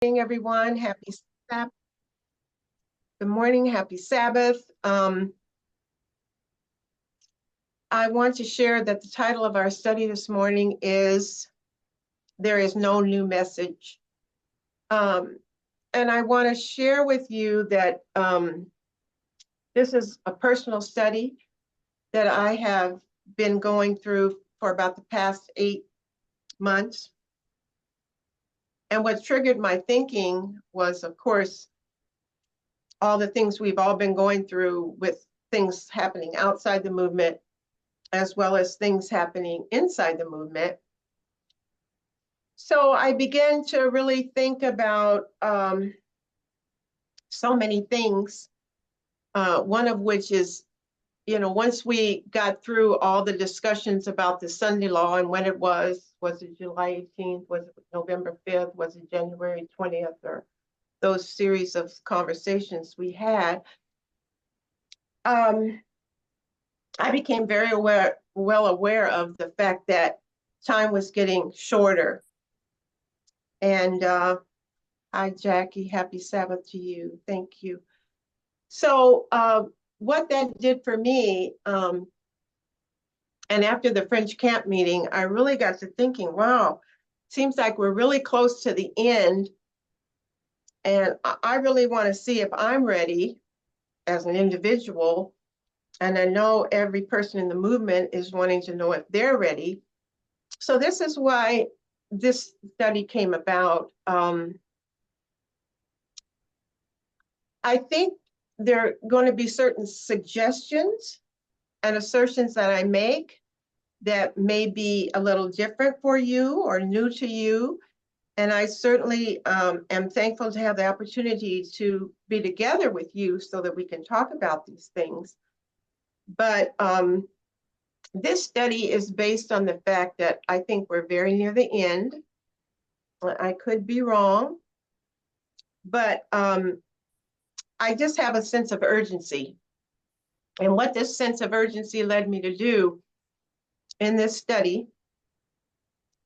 Morning, everyone. Happy Sabbath. Good morning. Happy Sabbath. I want to share that the title of our study this morning is There is No New Message. And I want to share with you that this is a personal study that I have been going through for about the past 8 months. And what triggered my thinking was, of course, all the things we've all been going through with things happening outside the movement, as well as things happening inside the movement. So I began to really think about so many things, one of which is, once we got through all the discussions about the Sunday law and when it was it July 18th, was it November 5th, was it January 20th, or those series of conversations we had, I became very well aware of the fact that time was getting shorter. And hi, Jackie. Happy Sabbath to you. Thank you. So what that did for me, and after the French camp meeting, I really got to thinking, wow, seems like we're really close to the end. And I really want to see if I'm ready as an individual. And I know every person in the movement is wanting to know if they're ready. So this is why this study came about. I think there are going to be certain suggestions and assertions that I make that may be a little different for you or new to you. And I certainly am thankful to have the opportunity to be together with you so that we can talk about these things. But this study is based on the fact that I think we're very near the end. I could be wrong, but I just have a sense of urgency. And what this sense of urgency led me to do in this study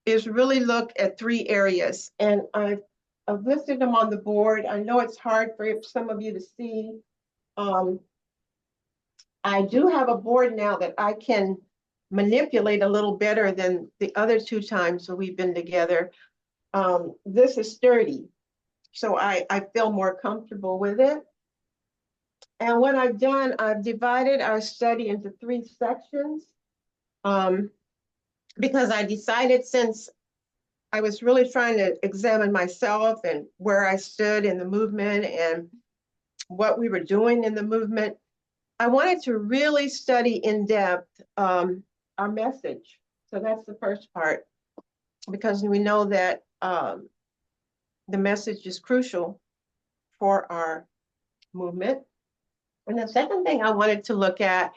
is really look at 3 areas. And I've listed them on the board. I know it's hard for some of you to see. I do have a board now that I can manipulate a little better than the other 2 times that we've been together. This is sturdy, so I feel more comfortable with it. And what I've done, I've divided our study into 3 sections because I decided, since I was really trying to examine myself and where I stood in the movement and what we were doing in the movement, I wanted to really study in depth our message. So that's the first part, because we know that the message is crucial for our movement. And the second thing I wanted to look at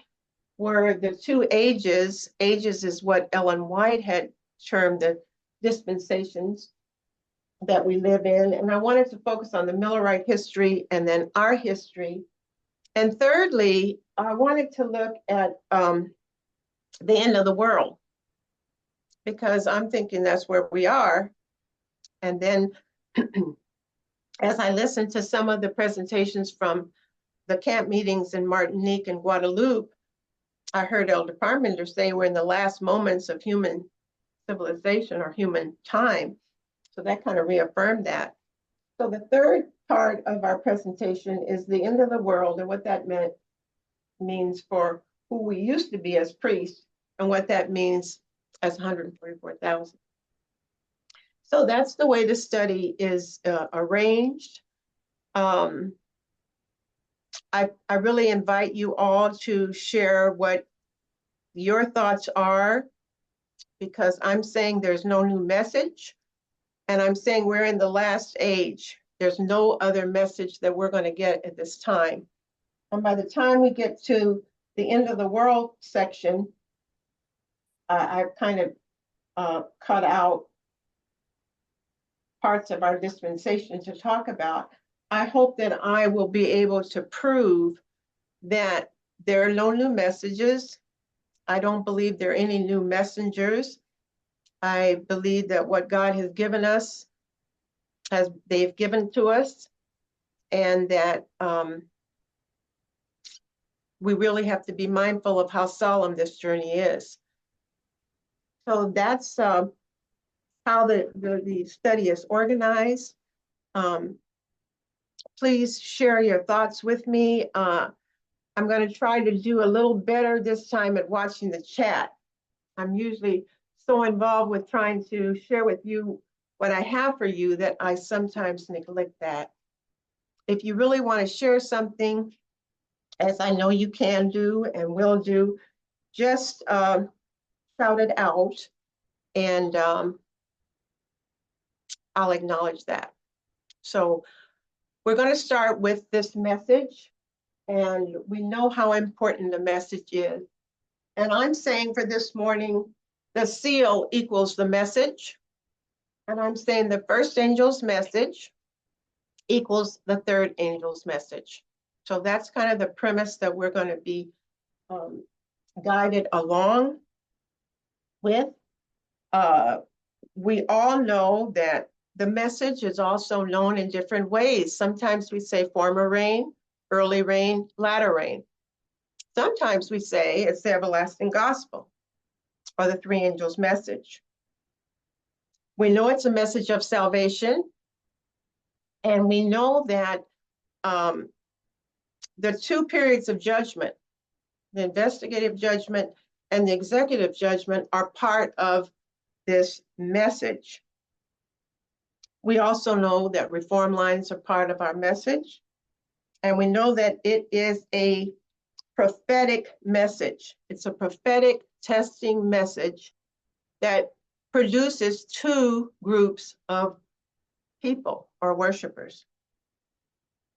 were the 2 ages. Ages is what Ellen White had termed the dispensations that we live in. And I wanted to focus on the Millerite history and then our history. And thirdly, I wanted to look at the end of the world, because I'm thinking that's where we are. And then as I listened to some of the presentations from the camp meetings in Martinique and Guadeloupe, I heard Elder Parmenter say we're in the last moments of human civilization or human time. So that kind of reaffirmed that. So the third part of our presentation is the end of the world and what that means for who we used to be as priests and what that means as 144,000. So that's the way the study is arranged. I really invite you all to share what your thoughts are, because I'm saying there's no new message, and I'm saying we're in the last age. There's no other message that we're going to get at this time. And by the time we get to the end of the world section, I've kind of cut out parts of our dispensation to talk about. I hope that I will be able to prove that there are no new messages. I don't believe there are any new messengers. I believe that what God has given us as they've given to us, and that we really have to be mindful of how solemn this journey is. So that's how the study is organized. Please share your thoughts with me. I'm going to try to do a little better this time at watching the chat. I'm usually so involved with trying to share with you what I have for you that I sometimes neglect that. If you really want to share something, as I know you can do and will do, just shout it out, and I'll acknowledge that. So we're going to start with this message, and we know how important the message is. And I'm saying for this morning, the seal equals the message. And I'm saying the first angel's message equals the third angel's message. So that's kind of the premise that we're going to be guided along with. We all know that the message is also known in different ways. Sometimes we say former rain, early rain, latter rain. Sometimes we say it's the everlasting gospel or the three angels' message. We know it's a message of salvation, and we know that the two periods of judgment, the investigative judgment and the executive judgment, are part of this message. We also know that reform lines are part of our message, and we know that it is a prophetic message. It's a prophetic testing message that produces two groups of people or worshipers.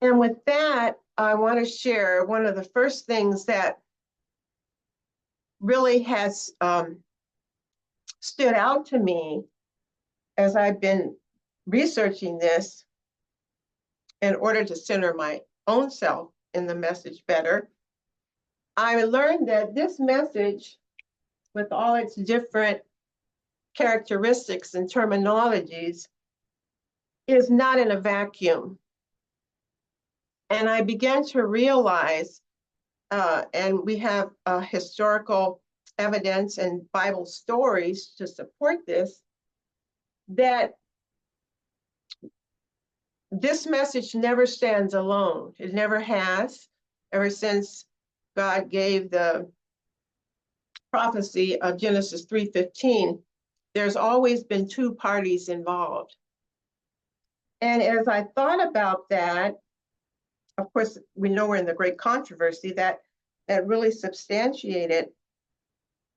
And with that, I want to share one of the first things that really has stood out to me as I've been researching this in order to center my own self in the message better. I learned that this message, with all its different characteristics and terminologies, is not in a vacuum. And I began to realize, and we have historical evidence and Bible stories to support this, that this message never stands alone. It never has, ever since God gave the prophecy of Genesis 3:15. There's always been two parties involved. And as I thought about that, of course, we know we're in the great controversy that really substantiated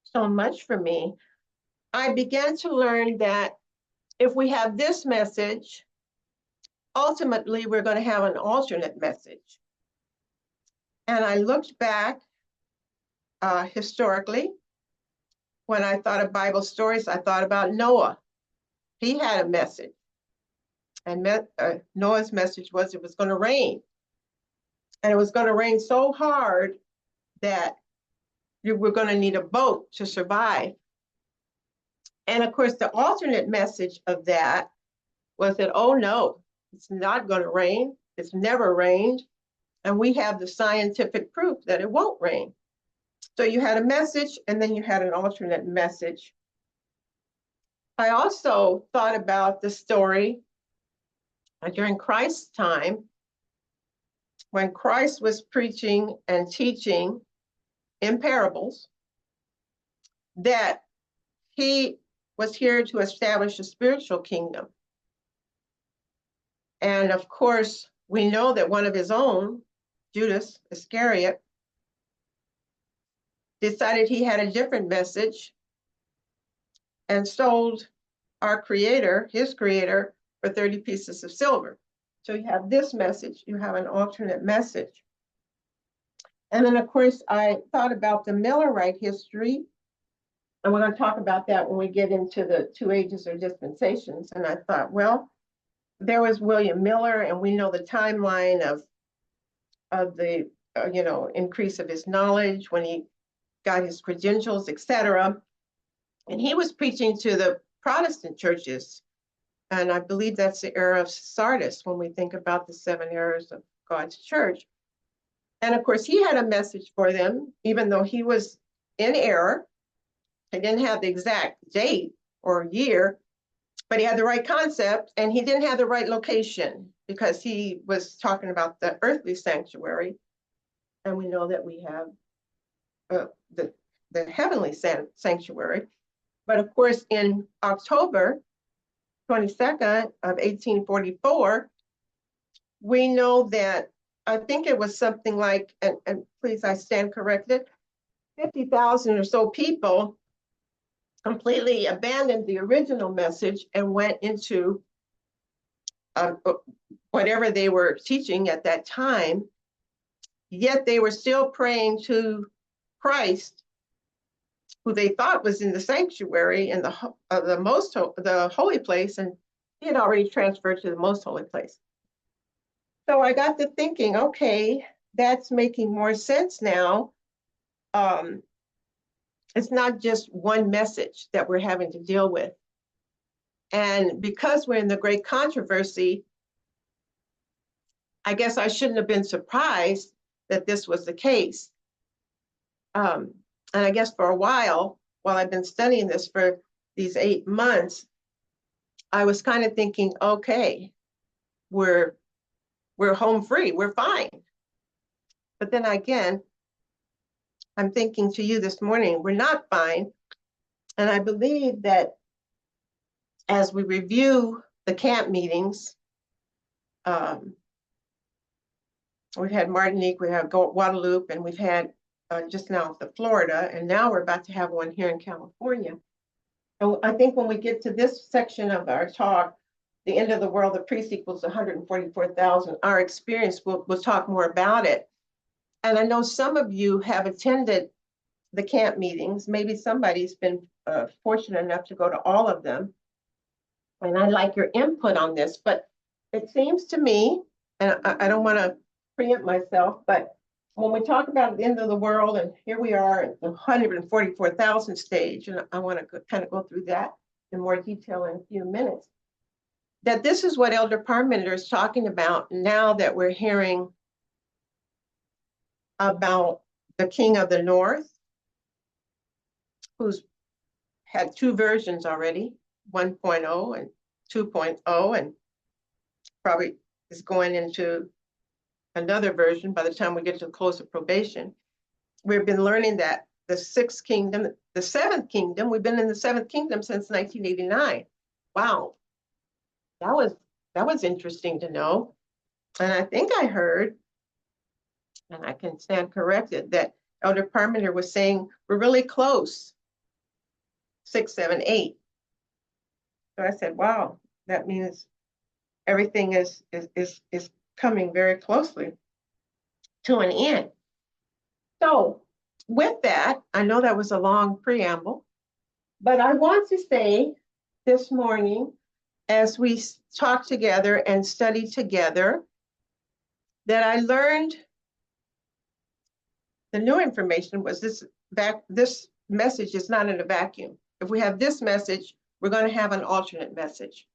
so much for me. I began to learn that if we have this message, ultimately we're going to have an alternate message. And I looked back historically. When I thought of Bible stories, I thought about Noah. He had a message. And Noah's message was it was going to rain. And it was going to rain so hard that you were going to need a boat to survive. And of course, the alternate message of that was that, oh no, it's not going to rain. It's never rained. And we have the scientific proof that it won't rain. So you had a message, and then you had an alternate message. I also thought about the story during Christ's time, when Christ was preaching and teaching in parables, that he was here to establish a spiritual kingdom. And of course, we know that one of his own, Judas Iscariot, decided he had a different message and sold our creator, his creator, for 30 pieces of silver. So you have this message, you have an alternate message. And then of course, I thought about the Millerite history, and we're going to talk about that when we get into the two ages or dispensations. And I thought, well, there was William Miller, and we know the timeline of the increase of his knowledge when he got his credentials, etc. And he was preaching to the Protestant churches And I believe that's the era of Sardis when we think about the 7 eras of God's church. And of course, he had a message for them, even though he was in error. He didn't have the exact date or year, but he had the right concept, and he didn't have the right location because he was talking about the earthly sanctuary. And we know that we have the heavenly sanctuary. But of course, in October 22nd of 1844, we know that, I think it was something like, and please, I stand corrected, 50,000 or so people completely abandoned the original message and went into whatever they were teaching at that time, yet they were still praying to Christ, who they thought was in the sanctuary in the holy place, and he had already transferred to the most holy place. So I got to thinking, okay, that's making more sense now. It's not just one message that we're having to deal with. And because we're in the great controversy, I guess I shouldn't have been surprised that this was the case. And I guess for a while I've been studying this for these 8 months, I was kind of thinking, okay, we're home free, we're fine. But then again, I'm thinking to you this morning, we're not fine. And I believe that as we review the camp meetings, we've had Martinique, we have Guadeloupe, and we've had just now the Florida, and now we're about to have one here in California. And I think when we get to this section of our talk, the end of the world, the priest equals 144,000, our experience, we'll talk more about it. And I know some of you have attended the camp meetings. Maybe somebody's been fortunate enough to go to all of them. And I'd like your input on this, but it seems to me, and I don't want to preempt myself, but when we talk about the end of the world, and here we are at the 144,000 stage, and I want to kind of go through that in more detail in a few minutes, that this is what Elder Parmenter is talking about now that we're hearing about the King of the North, who's had 2 versions already, 1.0 and 2.0, and probably is going into another version by the time we get to the close of probation. We've been learning that the 6th kingdom, the 7th kingdom, we've been in the 7th kingdom since 1989. Wow, that was interesting to know. And I think I heard, and I can stand corrected, that Elder Parmenter was saying we're really close, 6, 7, 8. So I said, wow, that means everything is coming very closely to an end. So with that, I know that was a long preamble, but I want to say this morning, as we talk together and study together, that I learned the new information was this message is not in a vacuum. If we have this message, we're going to have an alternate message.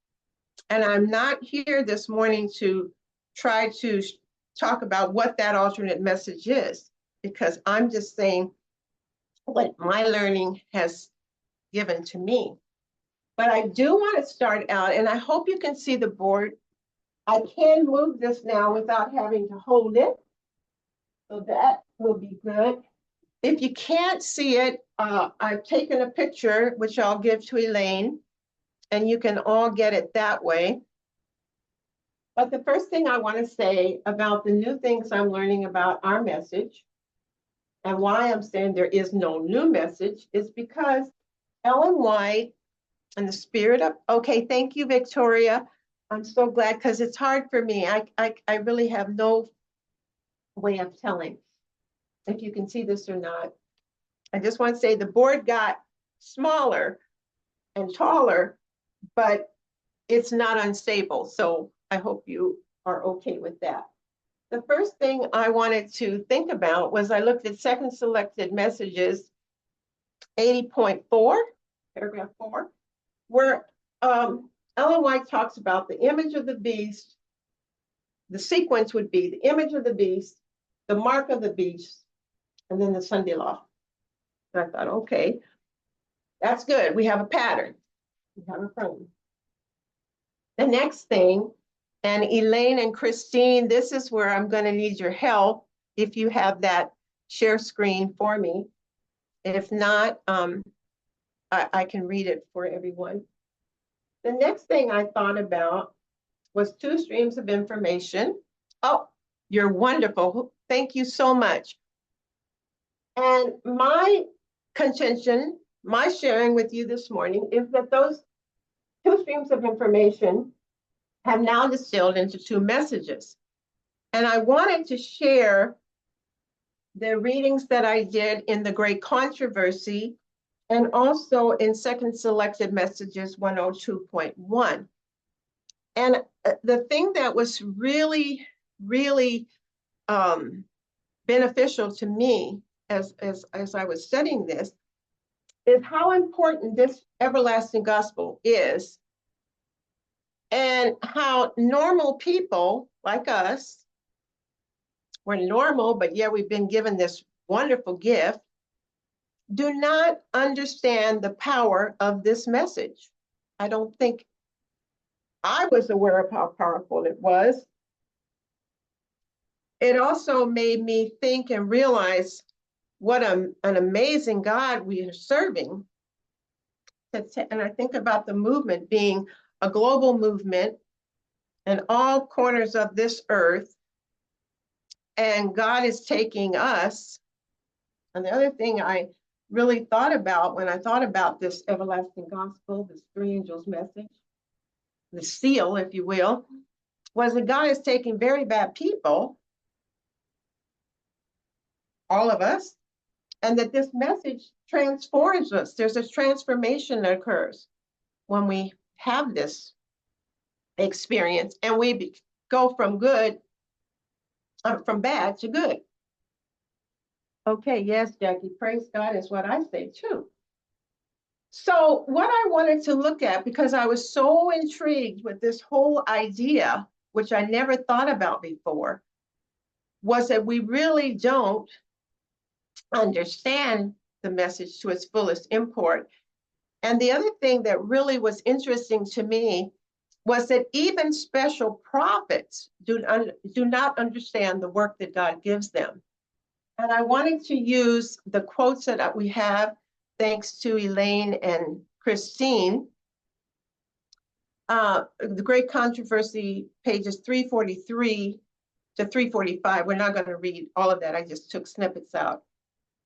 And I'm not here this morning to try to talk about what that alternate message is, because I'm just saying what my learning has given to me. But I do want to start out, and I hope you can see the board. I can move this now without having to hold it. So that will be good. If you can't see it, I've taken a picture, which I'll give to Elaine, and you can all get it that way. But the first thing I want to say about the new things I'm learning about our message, and why I'm saying there is no new message, is because Ellen White and the spirit of, okay, thank you, Victoria. I'm so glad, because it's hard for me. I really have no way of telling if you can see this or not. I just want to say the board got smaller and taller, but it's not unstable. So I hope you are okay with that. The first thing I wanted to think about was I looked at second selected messages, 80.4, paragraph 4, where Ellen White talks about the image of the beast. The sequence would be the image of the beast, the mark of the beast, and then the Sunday law. And I thought, okay, that's good. We have a pattern. We have a frame. The next thing, and Elaine and Christine, this is where I'm going to need your help if you have that share screen for me. If not, I can read it for everyone. The next thing I thought about was two streams of information. Oh, you're wonderful. Thank you so much. And my contention, my sharing with you this morning is that those two streams of information have now distilled into two messages. And I wanted to share the readings that I did in the Great Controversy and also in Second Selected Messages 102.1. And the thing that was really, really beneficial to me as I was studying this is how important this everlasting gospel is, and how normal people like us, we're normal, but yeah, we've been given this wonderful gift, do not understand the power of this message. I don't think I was aware of how powerful it was. It also made me think and realize what an amazing God we are serving. And I think about the movement being a global movement in all corners of this earth. And God is taking us. And the other thing I really thought about when I thought about this everlasting gospel, this three angels message, the seal, if you will, was that God is taking very bad people, all of us, and that this message transforms us. There's a transformation that occurs when we have this experience, and we go from bad to good. Okay, yes, Jackie, praise God is what I say too. So what I wanted to look at, because I was so intrigued with this whole idea, which I never thought about before, was that we really don't understand the message to its fullest import. And the other thing that really was interesting to me was that even special prophets do not understand the work that God gives them. And I wanted to use the quotes that we have, thanks to Elaine and Christine. The Great Controversy, pages 343 to 345. We're not going to read all of that. I just took snippets out.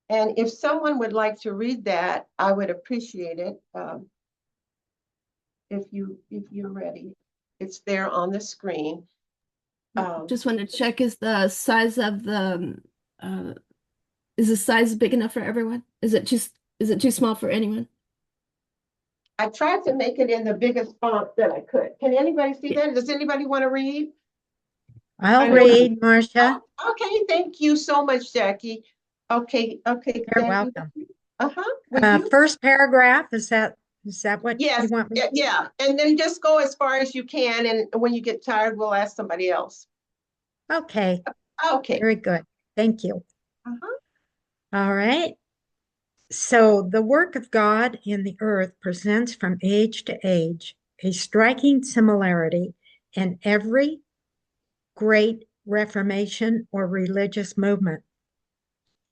And if someone would like to read that, I would appreciate it. If you're ready, it's there on the screen. Just want to check, is the size of the is the size big enough for everyone? Is it too small for anyone? I tried to make it in the biggest font that I could. Can anybody see that? Does anybody want to read? I'll read, Marcia. Oh, okay, thank you so much, Jackie. Okay. You're welcome. Uh-huh. First paragraph, is that what yes, you want me to? Yeah. And then just go as far as you can, and when you get tired, we'll ask somebody else. Okay. Okay. Very good. Thank you. Uh-huh. All right. So the work of God in the earth presents from age to age a striking similarity in every great Reformation or religious movement.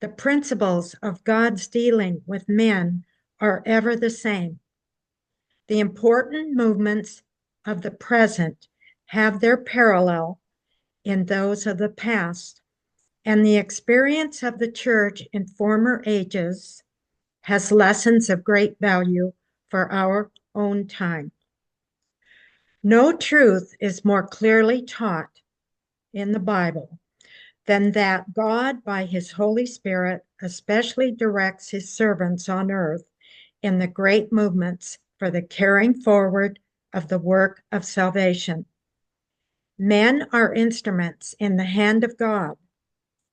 The principles of God's dealing with men are ever the same. The important movements of the present have their parallel in those of the past, and the experience of the church in former ages has lessons of great value for our own time. No truth is more clearly taught in the Bible than that God, by his Holy Spirit, especially directs his servants on earth in the great movements for the carrying forward of the work of salvation. Men are instruments in the hand of God,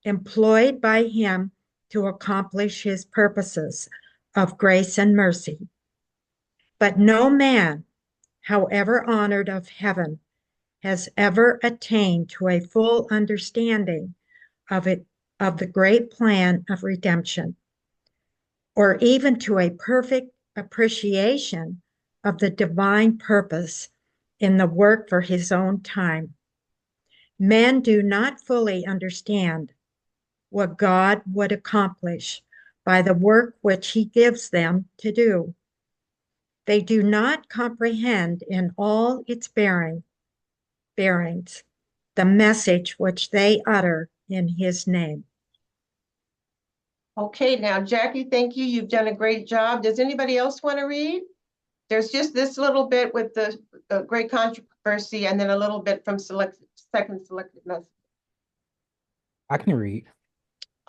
employed by him to accomplish his purposes of grace and mercy. But no man however honored of heaven, has ever attained to a full understanding of it, of the great plan of redemption, or even to a perfect appreciation of the divine purpose in the work for his own time. Men do not fully understand what God would accomplish by the work which he gives them to do. They do not comprehend in all its bearings the message which they utter in his name. Okay, now Jackie, thank you. You've done a great job. Does anybody else want to read? There's just this little bit with the great controversy and then a little bit from second selected message. I can read.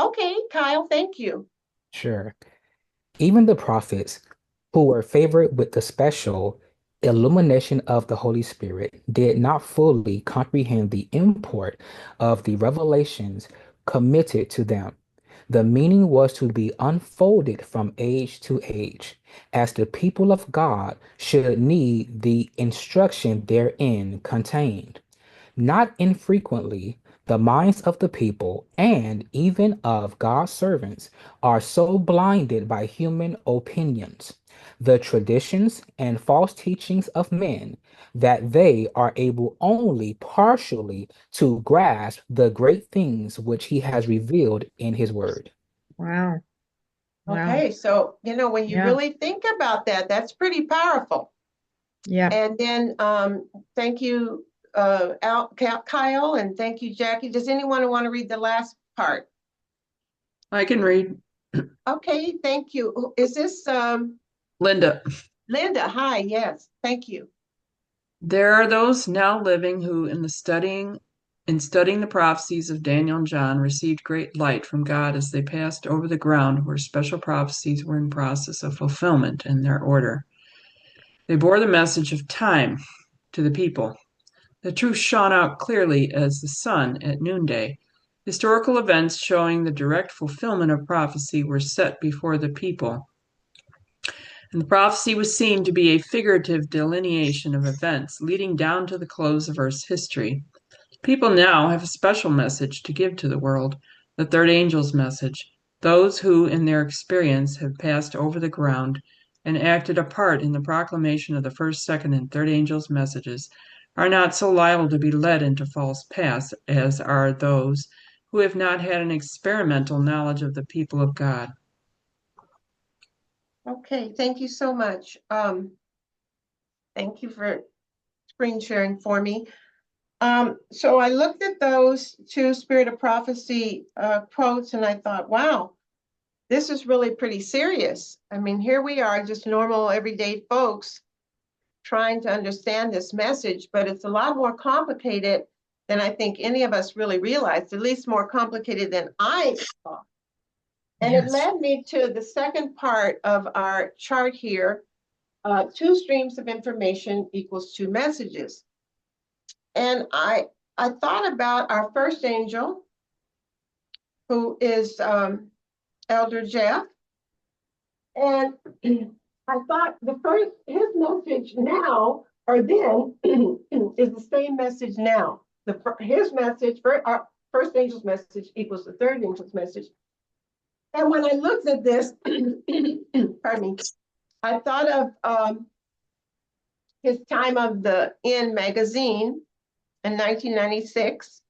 Okay, Kyle, thank you. Sure. Even the prophets who were favored with the special illumination of the Holy Spirit did not fully comprehend the import of the revelations committed to them. The meaning was to be unfolded from age to age, as the people of God should need the instruction therein contained. Not infrequently, the minds of the people and even of God's servants are so blinded by human opinions, the traditions and false teachings of men, that they are able only partially to grasp the great things which he has revealed in his word. Wow. Wow. Okay, so, when you Yeah. really think about that, that's pretty powerful. Yeah. And then, thank you, Kyle, and thank you, Jackie. Does anyone want to read the last part? I can read. Okay, thank you. Is this Linda. Linda? Hi, yes, thank you. There are those now living who, in studying the prophecies of Daniel and John, received great light from God as they passed over the ground where special prophecies were in process of fulfillment in their order. They bore the message of time to the people. The truth shone out clearly as the sun at noonday. Historical events showing the direct fulfillment of prophecy were set before the people. And the prophecy was seen to be a figurative delineation of events leading down to the close of Earth's history. People now have a special message to give to the world, the third angel's message. Those who, in their experience, have passed over the ground and acted a part in the proclamation of the first, second, and third angel's messages are not so liable to be led into false paths as are those who have not had an experimental knowledge of the people of God. Okay, thank you so much. Thank you for screen sharing for me. So I looked at those two Spirit of Prophecy quotes and I thought, wow, this is really pretty serious. I mean, here we are, just normal everyday folks trying to understand this message, but it's a lot more complicated than I think any of us really realized, at least more complicated than I thought. And it led me to the second part of our chart here. Two streams of information equals two messages. And I thought about our first angel, who is Elder Jeff. And I thought his message now or then is the same message now. His message, our first angel's message equals the third angel's message. And when I looked at this, pardon me, I thought of his time of the In magazine in 1996.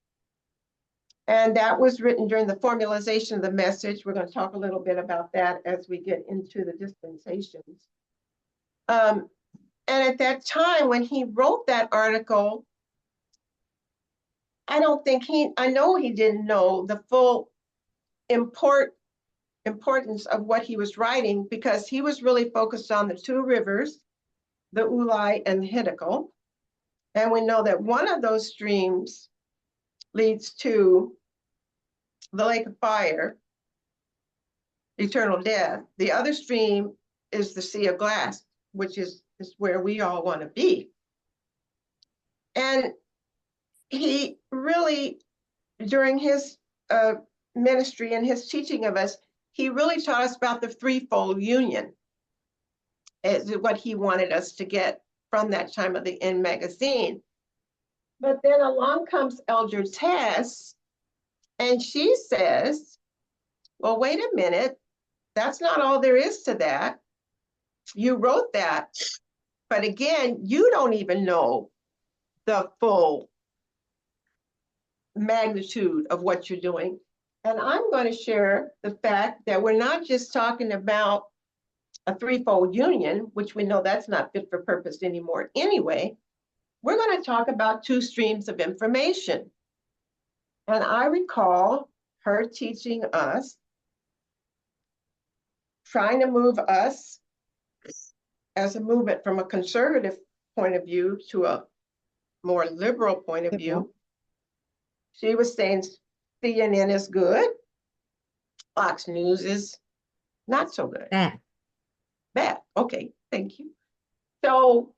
And that was written during the formalization of the message. We're going to talk a little bit about that as we get into the dispensations. And at that time, when he wrote that article, I know he didn't know the full importance of what he was writing, because he was really focused on the two rivers, the Ulai and the Hiddekel. And we know that one of those streams leads to the lake of fire, eternal death. The other stream is the sea of glass, which is where we all want to be. And he really, during his ministry and his teaching of us, he really taught us about the threefold union, is what he wanted us to get from that time of the End magazine. But then along comes Elder Tess, and she says, well, wait a minute, that's not all there is to that. You wrote that, but again, you don't even know the full magnitude of what you're doing. And I'm going to share the fact that we're not just talking about a threefold union, which we know that's not fit for purpose anymore anyway. We're going to talk about two streams of information. And I recall her teaching us, trying to move us as a movement from a conservative point of view to a more liberal point of view. She was saying CNN is good, Fox News is not so good. Bad. Okay, thank you. So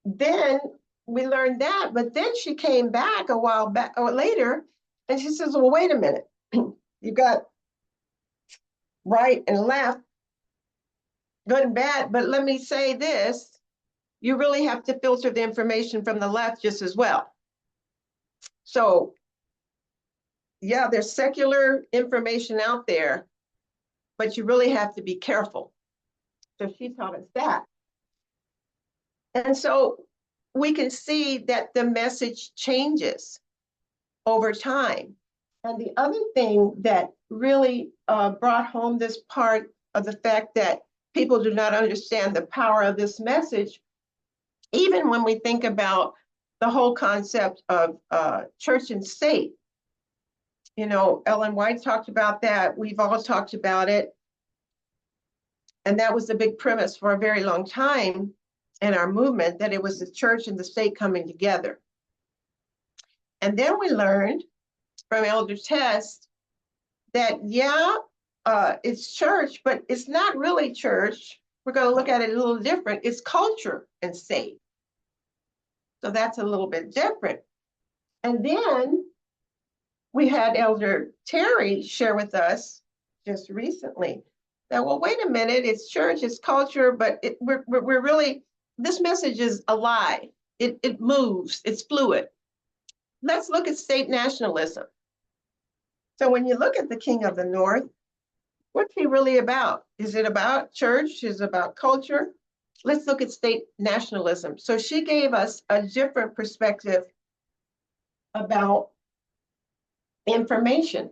then we learned that, but then she came back a while back or later, and she says, well, wait a minute. You got right and left, good and bad, but let me say this, you really have to filter the information from the left just as well. So yeah, there's secular information out there, but you really have to be careful. So she taught us that. And so we can see that the message changes over time. And the other thing that really brought home this part of the fact that people do not understand the power of this message, even when we think about the whole concept of church and state. You know, Ellen White talked about that. We've all talked about it. And that was the big premise for a very long time in our movement, that it was the church and the state coming together. And then we learned from Elder Tess that, yeah, it's church, but it's not really church. We're going to look at it a little different. It's culture and state. So that's a little bit different. And then we had Elder Terry share with us just recently that, well, wait a minute, it's church, it's culture, but we're really, this message is alive. It moves, it's fluid. Let's look at state nationalism. So when you look at the King of the North, what's he really about? Is it about church? Is it about culture? Let's look at state nationalism. So she gave us a different perspective about information.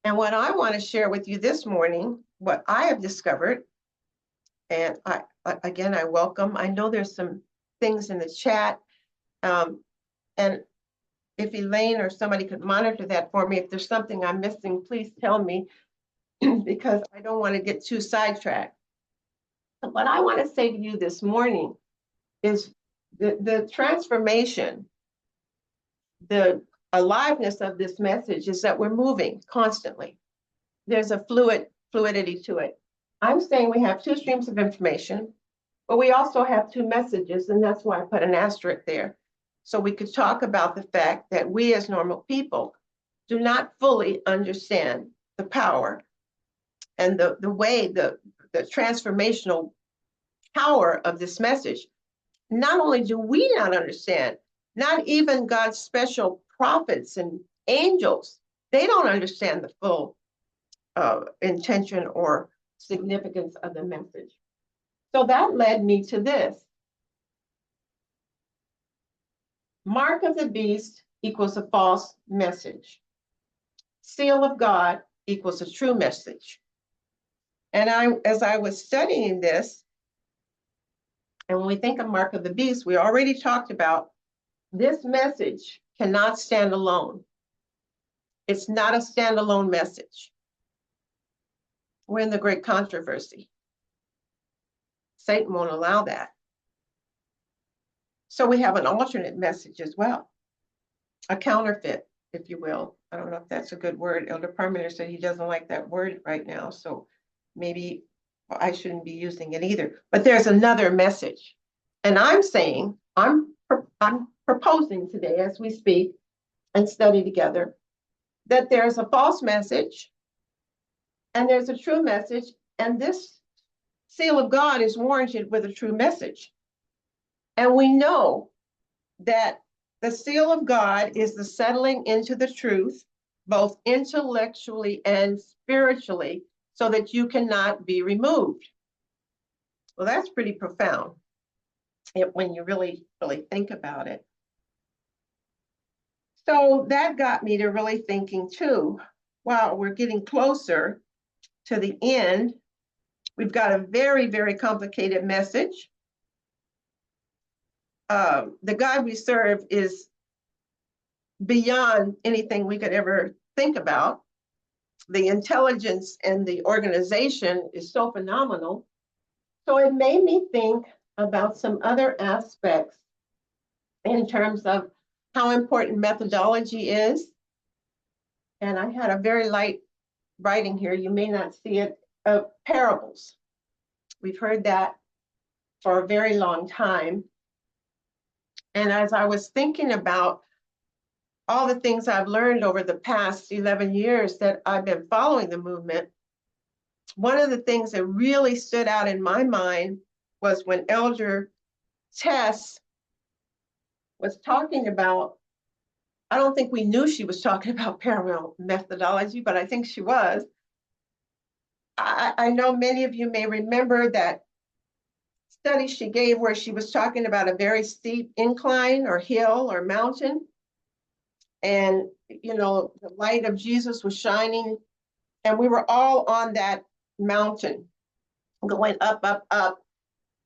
And what I want to share with you this morning, what I have discovered, and I welcome, I know there's some things in the chat, and if Elaine or somebody could monitor that for me, if there's something I'm missing, please tell me, because I don't want to get too sidetracked. But what I want to say to you this morning is the transformation, the aliveness of this message is that we're moving constantly. There's a fluidity to it. I'm saying we have two streams of information, but we also have two messages, and that's why I put an asterisk there. So we could talk about the fact that we as normal people do not fully understand the power and the way, the transformational power of this message. Not only do we not understand, not even God's special prophets and angels, they don't understand the full intention or significance of the message. So that led me to this. Mark of the beast equals a false message. Seal of God equals a true message. And as I was studying this, and when we think of mark of the beast, we already talked about this message cannot stand alone. It's not a standalone message. We're in the great controversy. Satan won't allow that. So we have an alternate message as well, a counterfeit, if you will. I don't know if that's a good word. Elder Parmenter said he doesn't like that word right now, so maybe I shouldn't be using it either. But there's another message. And I'm saying, I'm proposing today as we speak and study together, that there's a false message and there's a true message, and this seal of God is warranted with a true message. And we know that the seal of God is the settling into the truth, both intellectually and spiritually, so that you cannot be removed. Well, that's pretty profound when you really, really think about it. So that got me to really thinking too, wow, we're getting closer to the end. We've got a very, very complicated message. The God we serve is beyond anything we could ever think about. The intelligence and the organization is so phenomenal. So it made me think about some other aspects in terms of how important methodology is. And I had a very light writing here, you may not see it, parables. We've heard that for a very long time. And as I was thinking about all the things I've learned over the past 11 years that I've been following the movement, one of the things that really stood out in my mind was when Elder Tess was talking about, I don't think we knew she was talking about parallel methodology, but I think she was. I know many of you may remember that study she gave where she was talking about a very steep incline or hill or mountain. And, you know, the light of Jesus was shining, and we were all on that mountain going up, up, up.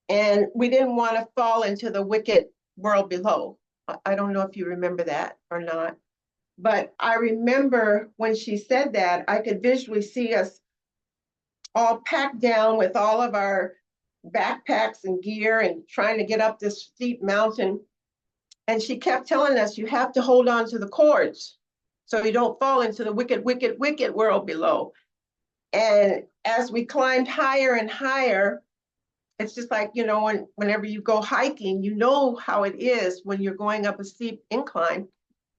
And we didn't want to fall into the wicked world below. I don't know if you remember that or not. But I remember when she said that, I could visually see us all packed down with all of our backpacks and gear and trying to get up this steep mountain. And she kept telling us, you have to hold on to the cords so you don't fall into the wicked, wicked, wicked world below. And as we climbed higher and higher, it's just like, you know, whenever you go hiking, you know how it is when you're going up a steep incline,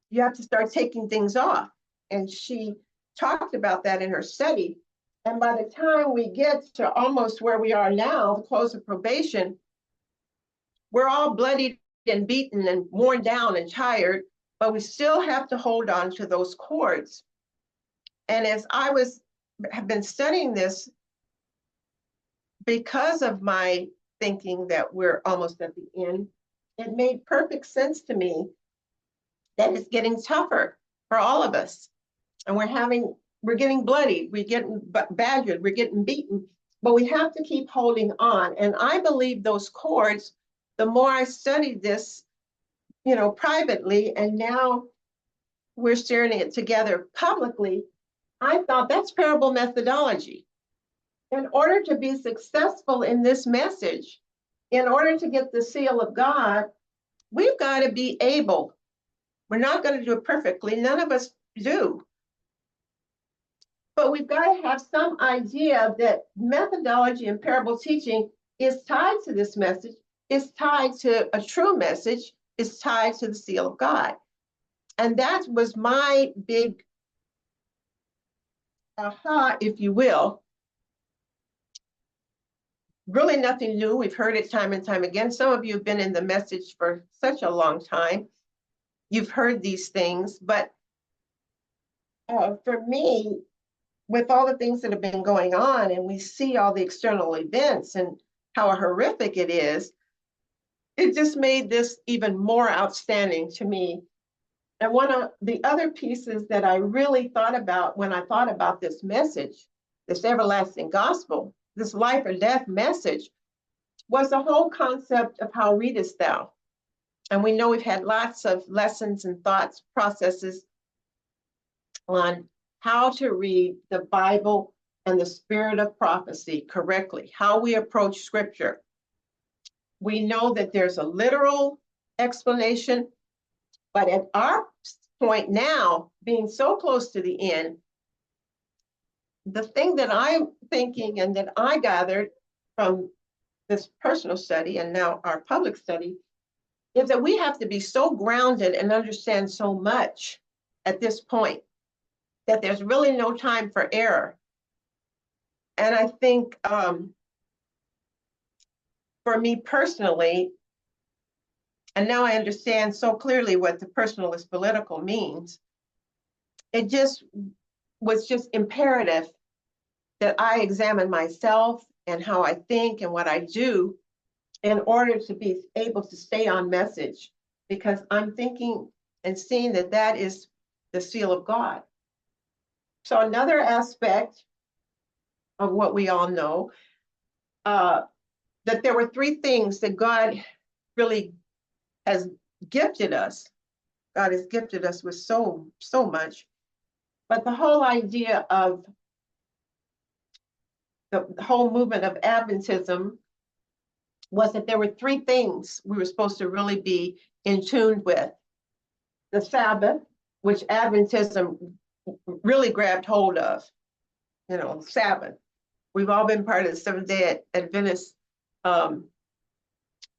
you have to start taking things off. And she talked about that in her study. And by the time we get to almost where we are now, the close of probation, we're all bloodied and beaten and worn down and tired, but we still have to hold on to those cords. And as I have been studying this, because of my thinking that we're almost at the end, it made perfect sense to me that it's getting tougher for all of us. And we're getting bloodied, we're getting badgered, we're getting beaten, but we have to keep holding on. And I believe those cords, the more I studied this, you know, privately, and now we're sharing it together publicly, I thought that's parable methodology. In order to be successful in this message, in order to get the seal of God, we've got to be able. We're not going to do it perfectly. None of us do. But we've got to have some idea that methodology and parable teaching is tied to this message, is tied to a true message, is tied to the seal of God. And that was my big aha, if you will. Really nothing new. We've heard it time and time again. Some of you have been in the message for such a long time. You've heard these things, but for me, with all the things that have been going on, and we see all the external events and how horrific it is, it just made this even more outstanding to me. And one of the other pieces that I really thought about when I thought about this message, this everlasting gospel, this life or death message, was the whole concept of how readest thou. And we know we've had lots of lessons and thoughts, processes on how to read the Bible and the spirit of prophecy correctly, how we approach scripture. We know that there's a literal explanation, but at our point now, being so close to the end, the thing that I'm thinking and that I gathered from this personal study and now our public study is that we have to be so grounded and understand so much at this point that there's really no time for error. And I think for me personally, and now I understand so clearly what the personal is political means, it just was just imperative that I examine myself and how I think and what I do in order to be able to stay on message, because I'm thinking and seeing that that is the seal of God. So another aspect of what we all know, that there were three things that God really has gifted us. God has gifted us with so much. But the whole idea of the whole movement of Adventism was that there were three things we were supposed to really be in tune with. The Sabbath, which Adventism really grabbed hold of, Sabbath. We've all been part of the Seventh-day Adventist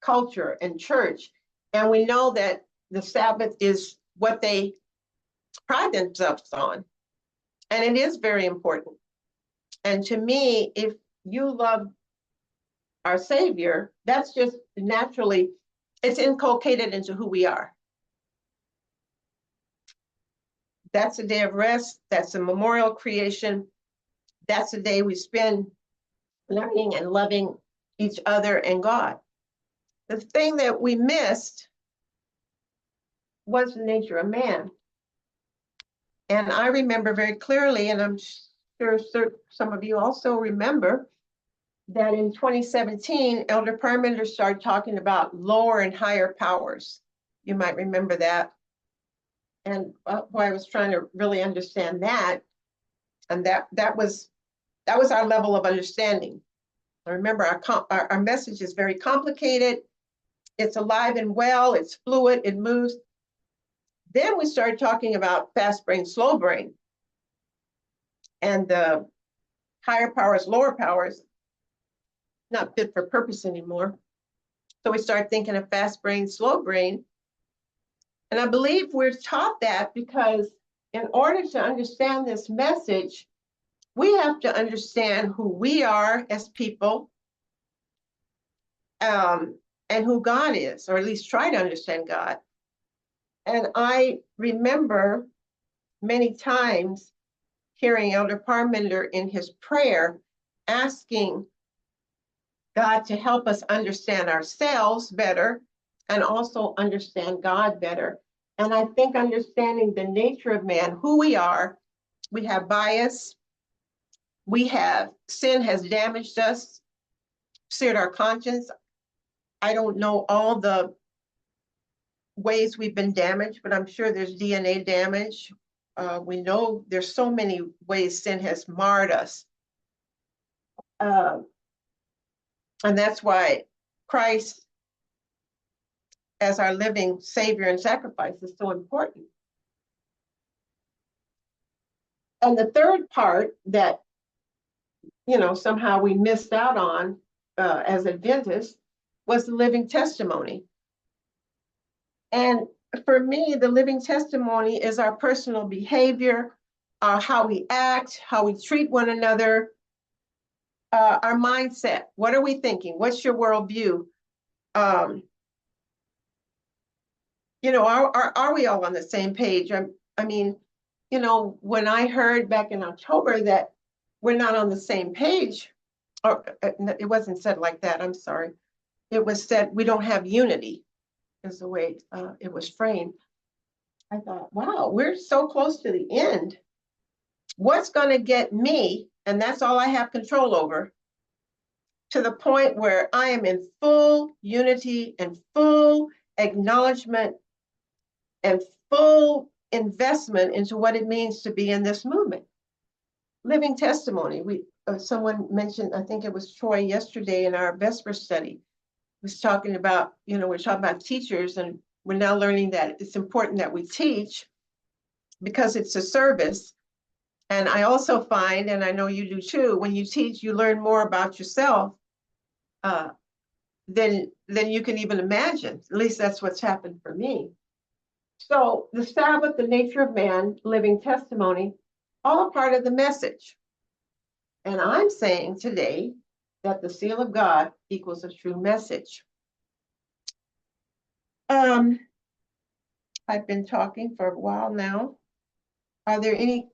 culture and church, and we know that the Sabbath is what they pride themselves on, and it is very important. And to me, if you love our Savior, that's just naturally, it's inculcated into who we are. That's a day of rest. That's a memorial creation. That's a day we spend learning and loving each other and God. The thing that we missed was the nature of man. And I remember very clearly, and I'm sure some of you also remember, that in 2017, Elder Parmenter started talking about lower and higher powers. You might remember that. And I was trying to really understand that. And that was our level of understanding. I remember our message is very complicated. It's alive and well, it's fluid, it moves. Then we started talking about fast brain, slow brain, and the higher powers, lower powers, not fit for purpose anymore. So we started thinking of fast brain, slow brain. And I believe we're taught that because in order to understand this message, we have to understand who we are as people, and who God is, or at least try to understand God. And I remember many times hearing Elder Parmenter in his prayer asking God to help us understand ourselves better and also understand God better. And I think understanding the nature of man, who we are, we have bias, sin has damaged us, seared our conscience. I don't know all the ways we've been damaged, but I'm sure there's DNA damage. We know there's so many ways sin has marred us. And that's why Christ as our living Savior and sacrifice is so important. And the third part that, somehow we missed out on as Adventists was the living testimony. And for me, the living testimony is our personal behavior, how we act, how we treat one another, our mindset. What are we thinking? What's your worldview? Are we all on the same page? I mean, when I heard back in October that we're not on the same page, or it wasn't said like that, I'm sorry. It was said we don't have unity, is the way it was framed. I thought, wow, we're so close to the end. What's going to get me, and that's all I have control over, to the point where I am in full unity and full acknowledgement and full investment into what it means to be in this movement. Living testimony. Someone mentioned, I think it was Troy yesterday in our Vesper study, was talking about, we're talking about teachers, and we're now learning that it's important that we teach because it's a service. And I also find, and I know you do too, when you teach, you learn more about yourself than you can even imagine. At least that's what's happened for me. So the Sabbath, the nature of man, living testimony, all a part of the message. And I'm saying today that the seal of God equals a true message. I've been talking for a while now. Are there any,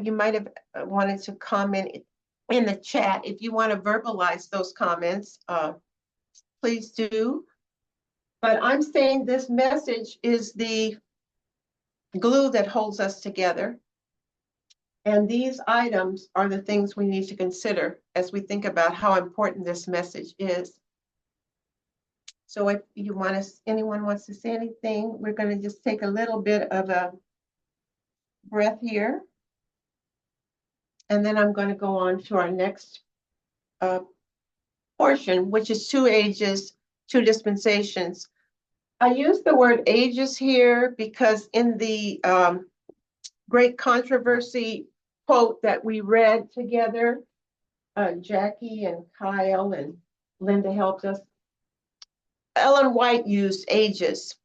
you might have wanted to comment in the chat. If you want to verbalize those comments, please do. But I'm saying this message is the glue that holds us together. And these items are the things we need to consider as we think about how important this message is. So if you want to, anyone wants to say anything, we're going to just take a little bit of a breath here. And then I'm going to go on to our next portion, which is 2 ages, 2 dispensations. I use the word ages here because in the great controversy quote that we read together, Jackie and Kyle and Linda helped us. Ellen White used ages,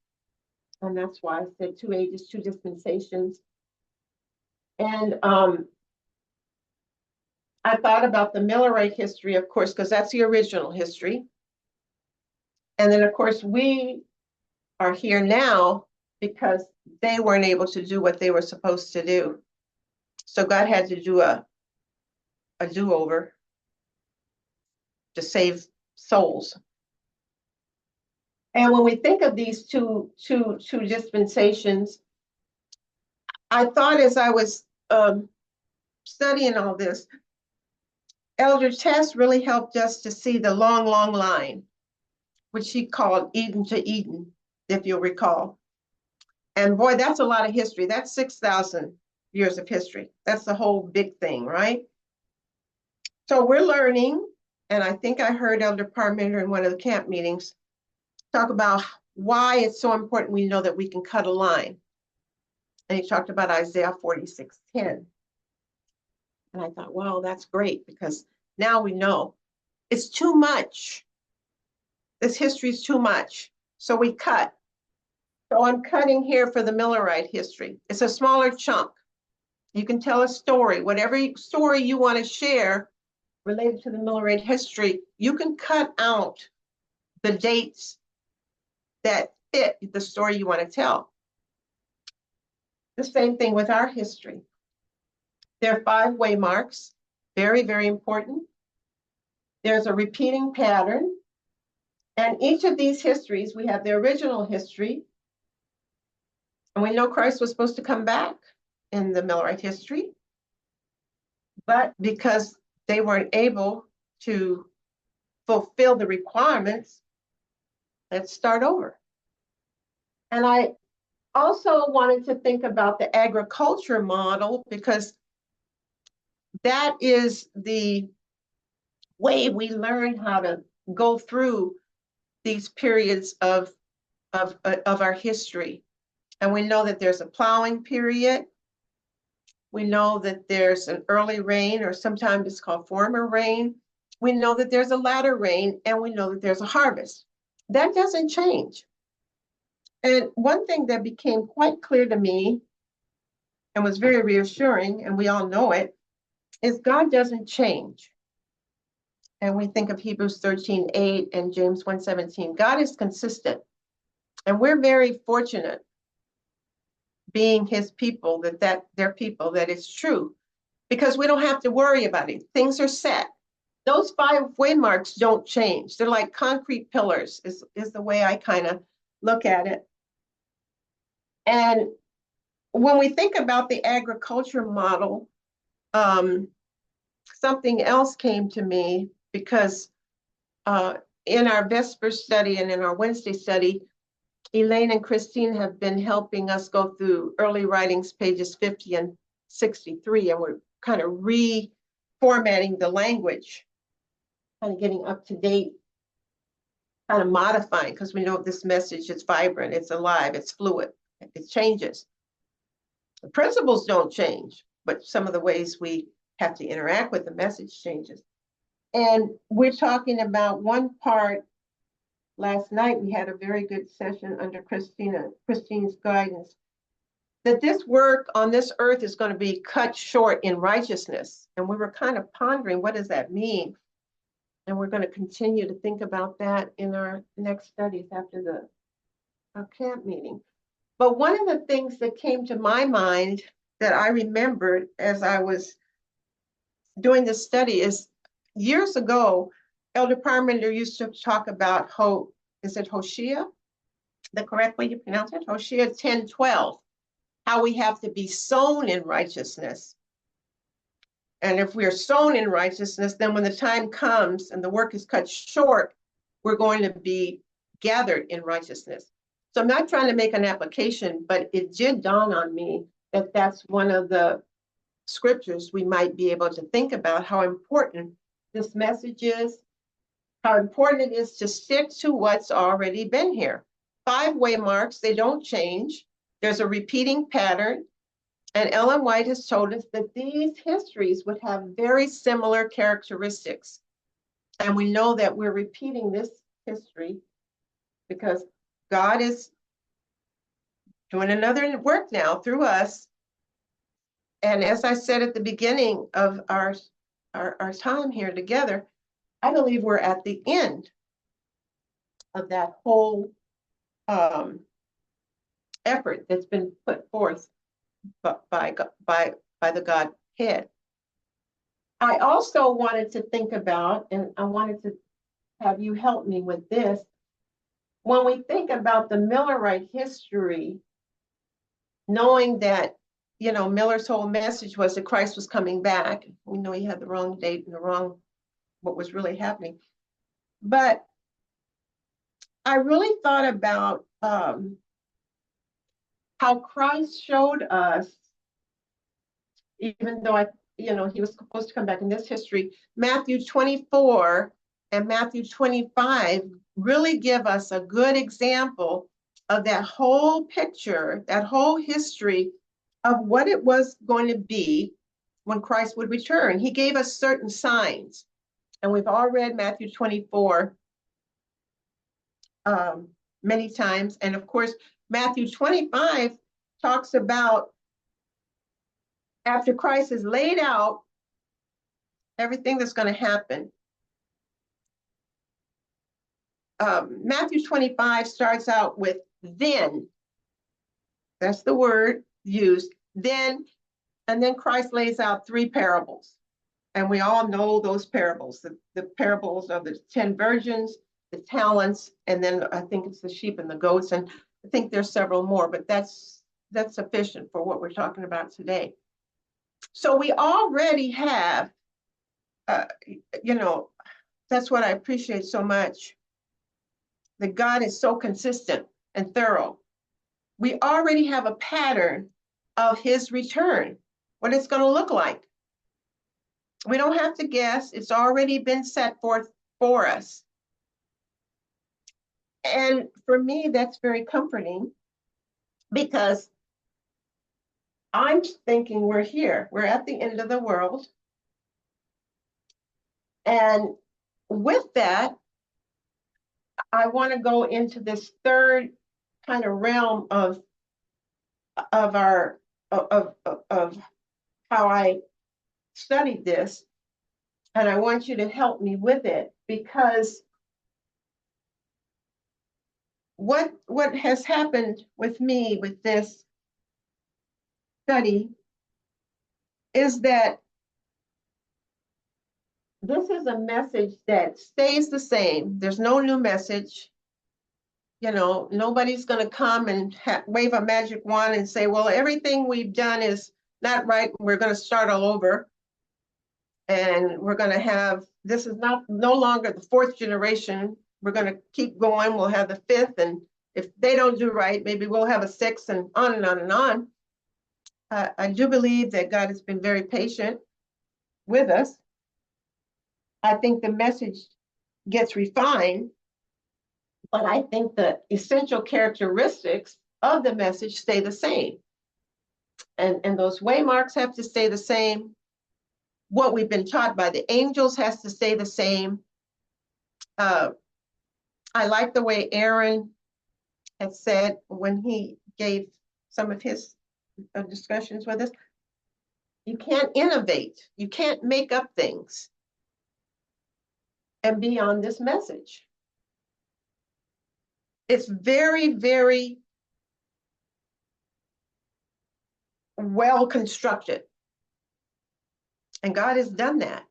and that's why I said 2 ages, 2 dispensations. And I thought about the Millerite history, of course, because that's the original history. And then, of course, we are here now because they weren't able to do what they were supposed to do. So God had to do a do-over to save souls. And when we think of these two dispensations, I thought as I was studying all this, Elder Tess really helped us to see the long, long line, which she called Eden to Eden, if you'll recall. And boy, that's a lot of history. That's 6,000 years of history. That's the whole big thing, right? So we're learning, and I think I heard Elder Parmenter in one of the camp meetings talk about why it's so important we know that we can cut a line. And he talked about Isaiah 46:10. And I thought, well, that's great because now we know it's too much. This history is too much. So we cut. So I'm cutting here for the Millerite history. It's a smaller chunk. You can tell a story, whatever story you want to share related to the Millerite history, you can cut out the dates that fit the story you want to tell. The same thing with our history. There are 5 waymarks, very, very important. There's a repeating pattern. And each of these histories, we have the original history. And we know Christ was supposed to come back in the Millerite history. But because they weren't able to fulfill the requirements, let's start over. And I also wanted to think about the agriculture model because that is the way we learn how to go through these periods of our history. And we know that there's a plowing period. We know that there's an early rain, or sometimes it's called former rain. We know that there's a latter rain, and we know that there's a harvest. That doesn't change. And one thing that became quite clear to me and was very reassuring, and we all know it, is God doesn't change. And we think of Hebrews 13:8 and James 1:17. God is consistent. And we're very fortunate being his people, that they're people, that it's true. Because we don't have to worry about it. Things are set. Those 5 waymarks don't change. They're like concrete pillars, is the way I kind of look at it. And when we think about the agriculture model, something else came to me because in our Vesper study and in our Wednesday study, Elaine and Christine have been helping us go through early writings, pages 50 and 63, and we're kind of reformatting the language, kind of getting up to date, kind of modifying, because we know this message is vibrant, it's alive, it's fluid, it changes. The principles don't change, but some of the ways we have to interact with the message changes. And we're talking about one part. Last night, we had a very good session under Christine's guidance, that this work on this earth is going to be cut short in righteousness. And we were kind of pondering, what does that mean? And we're going to continue to think about that in our next studies after our camp meeting. But one of the things that came to my mind that I remembered as I was doing this study is years ago, Elder Parmenter used to talk about is it Hosea? The correct way you pronounce it? Hosea 10:12, how we have to be sown in righteousness. And if we are sown in righteousness, then when the time comes and the work is cut short, we're going to be gathered in righteousness. So I'm not trying to make an application, but it did dawn on me that that's one of the scriptures we might be able to think about, how important this message is, how important it is to stick to what's already been here. 5 waymarks, they don't change. There's a repeating pattern. And Ellen White has told us that these histories would have very similar characteristics. And we know that we're repeating this history because God is doing another work now through us. And as I said at the beginning of our time here together, I believe we're at the end of that whole effort that's been put forth by the Godhead. I also wanted to think about, and I wanted to have you help me with this. When we think about the Millerite history, knowing that, Miller's whole message was that Christ was coming back. We know he had the wrong date and what was really happening. But I really thought about how Christ showed us, even though he was supposed to come back in this history, Matthew 24 and Matthew 25 really give us a good example of that whole picture, that whole history of what it was going to be when Christ would return. He gave us certain signs, and we've all read Matthew 24 many times. And of course, Matthew 25 talks about after Christ has laid out everything that's going to happen. Matthew 25 starts out with then. That's the word used. Then, and then Christ lays out 3 parables. And we all know those parables, the parables of the 10 virgins, the talents, and then I think it's the sheep and the goats. And I think there's several more, but that's sufficient for what we're talking about today. So we already have, that's what I appreciate so much, that God is so consistent and thorough. We already have a pattern of his return, what it's going to look like. We don't have to guess. It's already been set forth for us. And for me, that's very comforting because I'm thinking we're here. We're at the end of the world. And with that, I want to go into this third kind of realm of how I studied this. And I want you to help me with it, because what has happened with me with this study is that this is a message that stays the same. There's no new message. Nobody's going to come and wave a magic wand and say, well, everything we've done is not right. We're going to start all over. And we're going to have, this is no longer the 4th generation. We're going to keep going. We'll have the 5th. And if they don't do right, maybe we'll have a 6th, and on and on and on. I do believe that God has been very patient with us. I think the message gets refined, but I think the essential characteristics of the message stay the same. And those waymarks have to stay the same. What we've been taught by the angels has to stay the same. I like the way Aaron had said when he gave some of his discussions with us, you can't innovate. You can't make up things. and be on this message. It's very, very well constructed. And God has done that.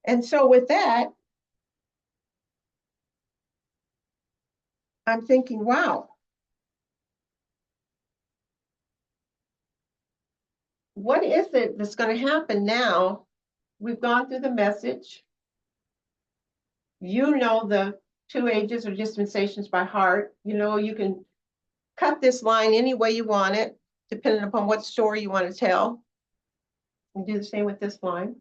And so with that, I'm thinking, wow, what is it that's going to happen now? We've gone through the message. You know the 2 ages or dispensations by heart. You know, you can cut this line any way you want it, depending upon what story you want to tell. And do the same with this line.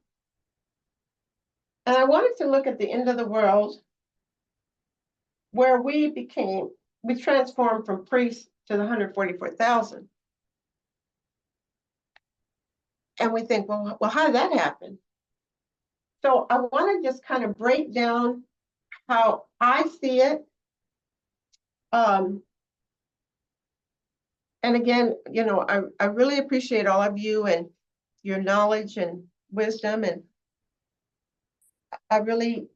And I wanted to look at the end of the world, where we transformed from priests to the 144,000. And we think, well, how did that happen? So I want to just kind of break down how I see it. And again, you know, I really appreciate all of you and your knowledge and wisdom. And I really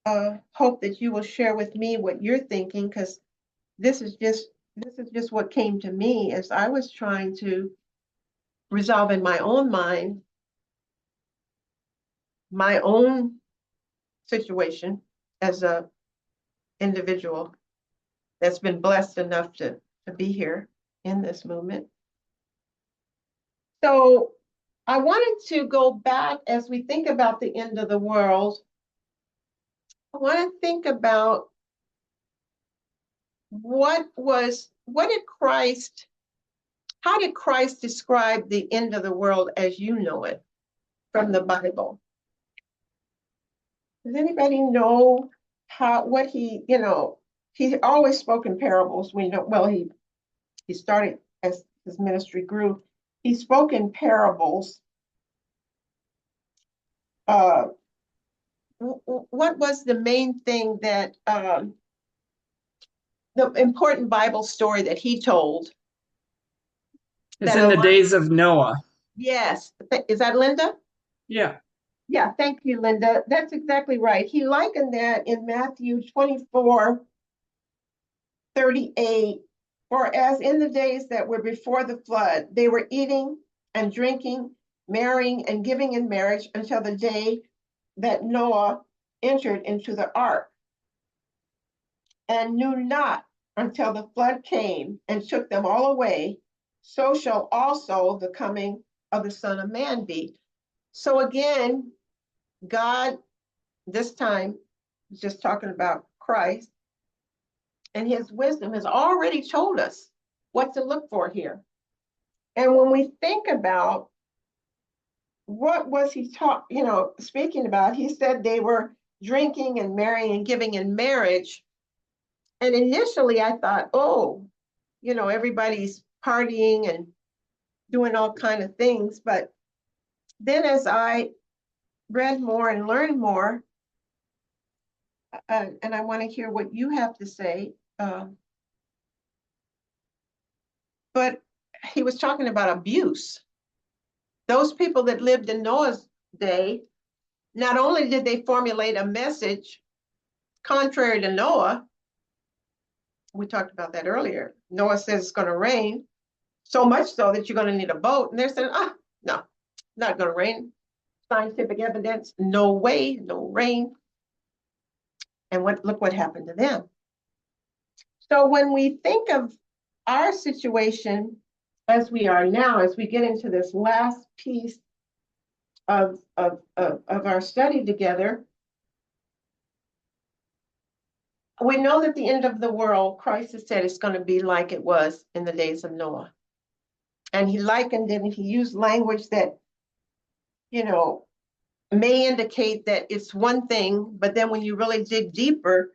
hope that you will share with me what you're thinking, because this is just what came to me as I was trying to resolve in my own mind my own situation as a individual that's been blessed enough to be here in this movement. So I wanted to go back as we think about the end of the world. I want to think about how did Christ describe the end of the world as you know it from the Bible? Does anybody know what he, you know, he always spoke in parables. We know, well, he started as his ministry grew. He spoke in parables. What was the main thing that, the important Bible story that he told? It's in the days of Noah. Yes. Is that Linda? Yeah. Yeah, thank you, Linda. That's exactly right. He likened that in Matthew 24:38. For as in the days that were before the flood, they were eating and drinking, marrying and giving in marriage until the day that Noah entered into the ark, and knew not until the flood came and took them all away. So shall also the coming of the Son of Man be. So again, God, this time, just talking about Christ, and his wisdom has already told us what to look for here. And when we think about what was he speaking about, he said they were drinking and marrying and giving in marriage. And initially I thought, oh, you know, everybody's partying and doing all kind of things. But then as I read more and learned more, and I want to hear what you have to say, but he was talking about abuse. Those people that lived in Noah's day, not only did they formulate a message contrary to Noah, we talked about that earlier. Noah says it's going to rain, so much so that you're going to need a boat. And they're saying, no, not going to rain. Scientific evidence, no way, no rain. And look what happened to them. So when we think of our situation as we are now, as we get into this last piece of our study together, we know that the end of the world, Christ has said, is going to be like it was in the days of Noah. And he likened it, and he used language that, you know, may indicate that it's one thing, but then when you really dig deeper,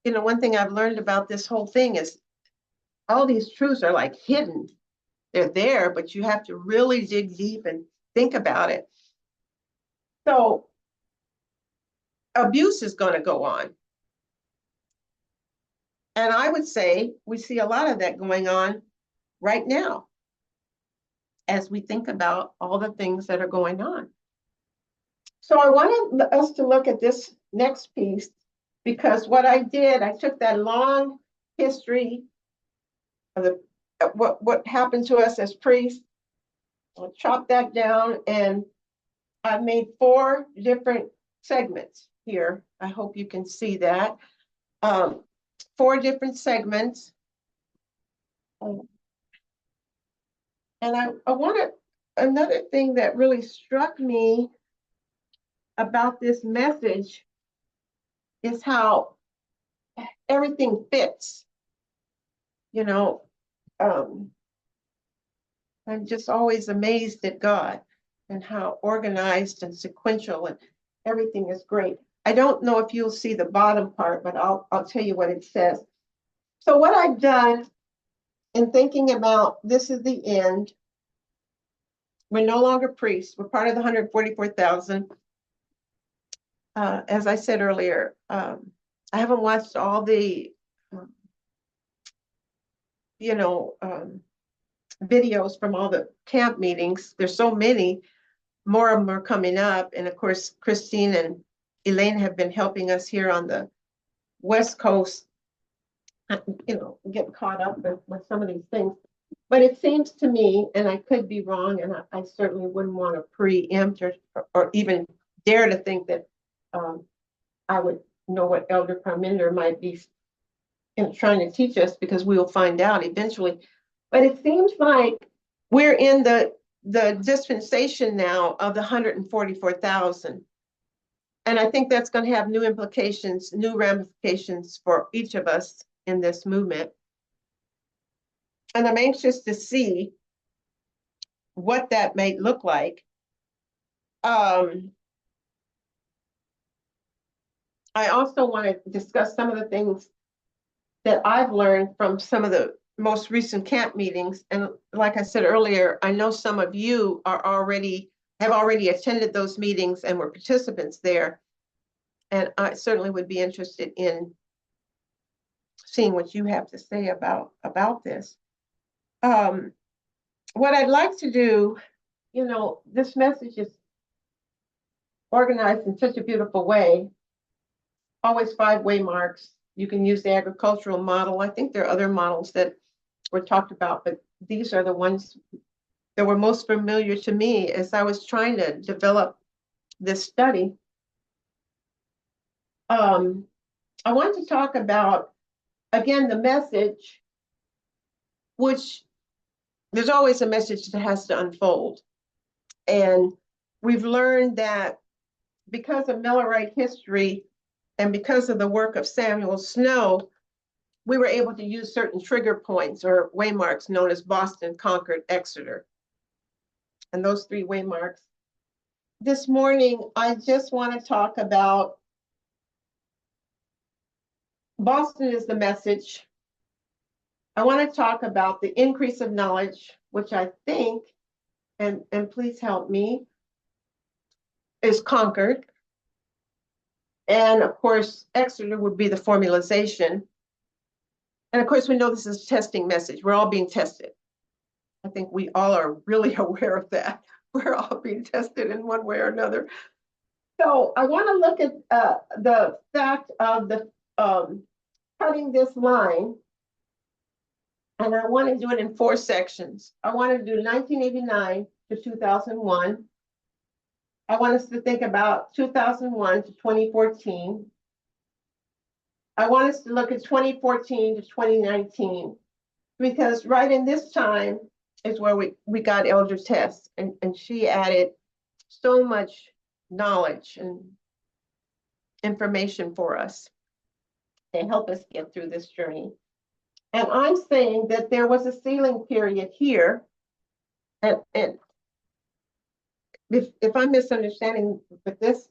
you know, one thing I've learned about this whole thing is all these truths are like hidden. They're there, but you have to really dig deep and think about it. So abuse is going to go on. And I would say we see a lot of that going on right now as we think about all the things that are going on. So I wanted us to look at this next piece because what I did, I took that long history of what happened to us as priests, I chopped that down, and I made 4 different segments here. I hope you can see that. 4 different segments. And I wanted, another thing that really struck me about this message is how everything fits. You know, I'm just always amazed at God and how organized and sequential and everything is great. I don't know if you'll see the bottom part, but I'll tell you what it says. So what I've done in thinking about this is the end. We're no longer priests. We're part of the 144,000. As I said earlier, I haven't watched all the, videos from all the camp meetings. There's so many. More of them are coming up. And of course, Christine and Elaine have been helping us here on the West Coast, get caught up with some of these things. But it seems to me, and I could be wrong, and I certainly wouldn't want to preempt or even dare to think that I would know what Elder Parminder might be trying to teach us, because we will find out eventually. But it seems like we're in the dispensation now of the 144,000. And I think that's going to have new implications, new ramifications for each of us in this movement. And I'm anxious to see what that may look like. I also want to discuss some of the things that I've learned from some of the most recent camp meetings. And like I said earlier, I know some of you have already attended those meetings and were participants there. And I certainly would be interested in seeing what you have to say about this. What I'd like to do, this message is organized in such a beautiful way. Always 5 waymarks. You can use the agricultural model. I think there are other models that were talked about, but these are the ones that were most familiar to me as I was trying to develop this study. I want to talk about, again, the message, which there's always a message that has to unfold. And we've learned that because of Millerite history and because of the work of Samuel Snow, we were able to use certain trigger points or waymarks known as Boston, Concord, Exeter. And those 3 waymarks. This morning, I just want to talk about Boston is the message. I want to talk about the increase of knowledge, which I think, and please help me, is Concord. And of course, Exeter would be the formalization. And of course, we know this is a testing message. We're all being tested. I think we all are really aware of that. We're all being tested in one way or another. So I want to look at the fact of the cutting this line. And I want to do it in 4 sections. I want to do 1989 to 2001. I want us to think about 2001 to 2014. I want us to look at 2014 to 2019, because right in this time is where we got Elder Tess, and she added so much knowledge and information for us to help us get through this journey. And I'm saying that there was a sealing period here, and if I'm misunderstanding with this,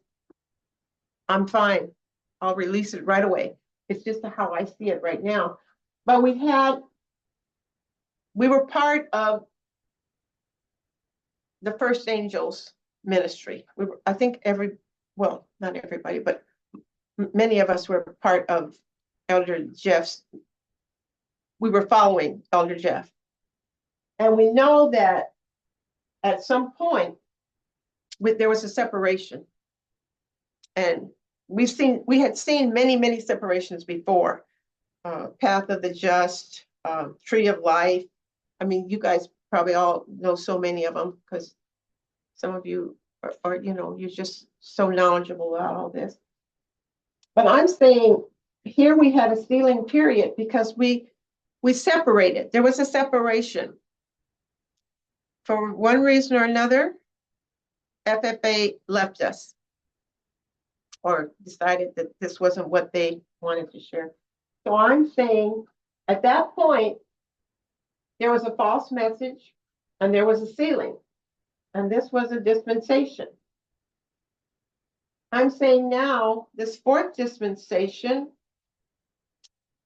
I'm fine. I'll release it right away. It's just how I see it right now. But we were part of the first angels ministry. I think not everybody, but many of us were part of Elder Jeff's. We were following Elder Jeff. And we know that at some point, there was a separation. And we had seen many, many separations before. Path of the Just, Tree of Life. I mean, you guys probably all know so many of them because some of you are, you're just so knowledgeable about all this. But I'm saying here we had a sealing period because we separated. There was a separation. For one reason or another, FFA left us or decided that this wasn't what they wanted to share. So I'm saying at that point, there was a false message and there was a sealing, and this was a dispensation. I'm saying now this fourth dispensation,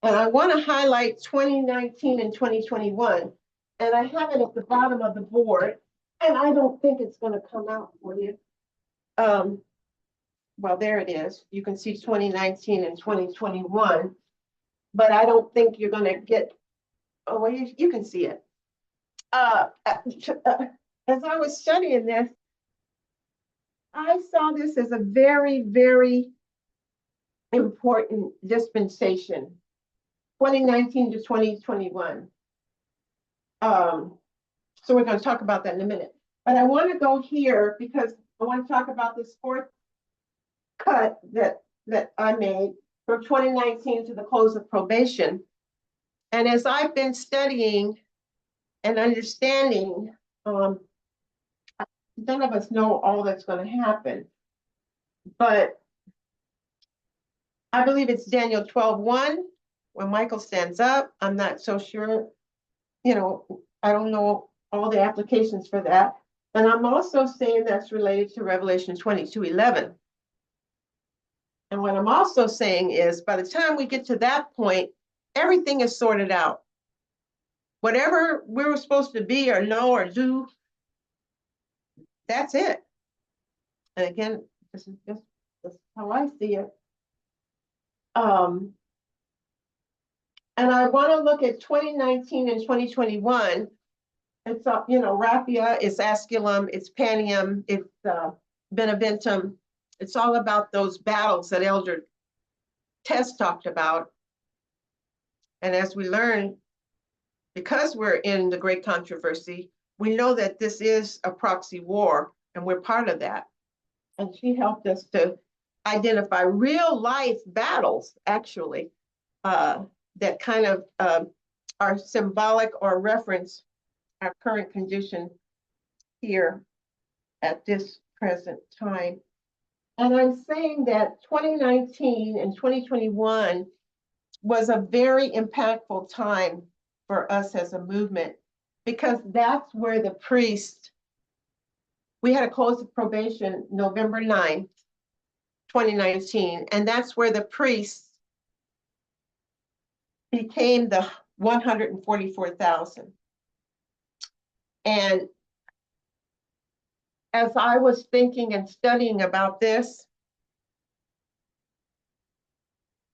and I want to highlight 2019 and 2021, and I have it at the bottom of the board, and I don't think it's going to come out for you. Well, there it is. You can see 2019 and 2021, but I don't think you're going to get, oh, well, you can see it. As I was studying this, I saw this as a very, very important dispensation, 2019 to 2021. So we're going to talk about that in a minute. But I want to go here because I want to talk about this fourth cut that I made from 2019 to the close of probation. And as I've been studying and understanding, none of us know all that's going to happen. But I believe it's Daniel 12:1 when Michael stands up. I'm not so sure, I don't know all the applications for that. And I'm also saying that's related to Revelation 22:11. And what I'm also saying is by the time we get to that point, everything is sorted out. Whatever we were supposed to be or know or do, that's it. And again, this is how I see it. And I want to look at 2019 and 2021. It's Raphia, it's Asculum, it's Panium, it's Beneventum. It's all about those battles that Elder Tess talked about. And as we learn, because we're in the great controversy, we know that this is a proxy war, and we're part of that. And she helped us to identify real life battles, actually, that kind of are symbolic or reference our current condition here at this present time. And I'm saying that 2019 and 2021 was a very impactful time for us as a movement, because that's where the priest, we had a close of probation November 9th, 2019, and that's where the priest became the 144,000. And as I was thinking and studying about this,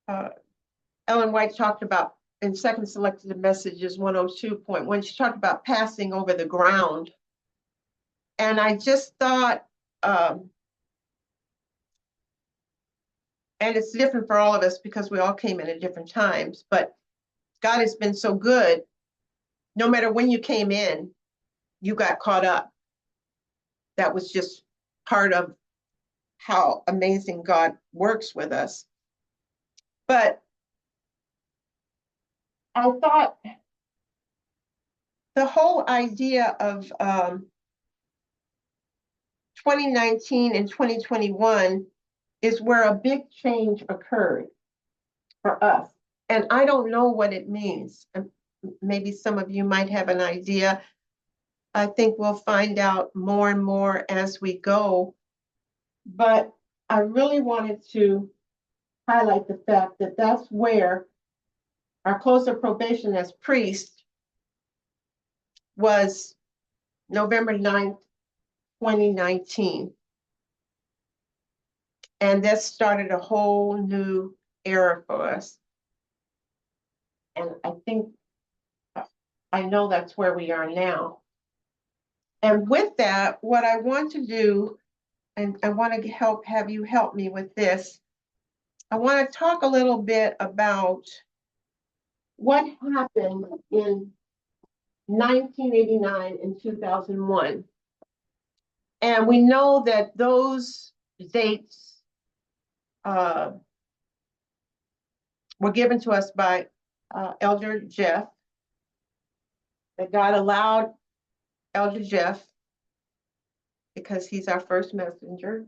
Ellen White talked about in Second Selected Messages 102.1, she talked about passing over the ground. And I just thought, and it's different for all of us because we all came in at different times, but God has been so good. No matter when you came in, you got caught up. That was just part of how amazing God works with us. But I thought the whole idea of 2019 and 2021 is where a big change occurred for us. And I don't know what it means. Maybe some of you might have an idea. I think we'll find out more and more as we go. But I really wanted to highlight the fact that that's where our close of probation as priest was November 9th, 2019. And that started a whole new era for us. And I know that's where we are now. And with that, what I want to do and I want to have you help me with this. I want to talk a little bit about what happened in 1989 and 2001. And we know that those dates were given to us by Elder Jeff, that God allowed Elder Jeff, because he's our first messenger,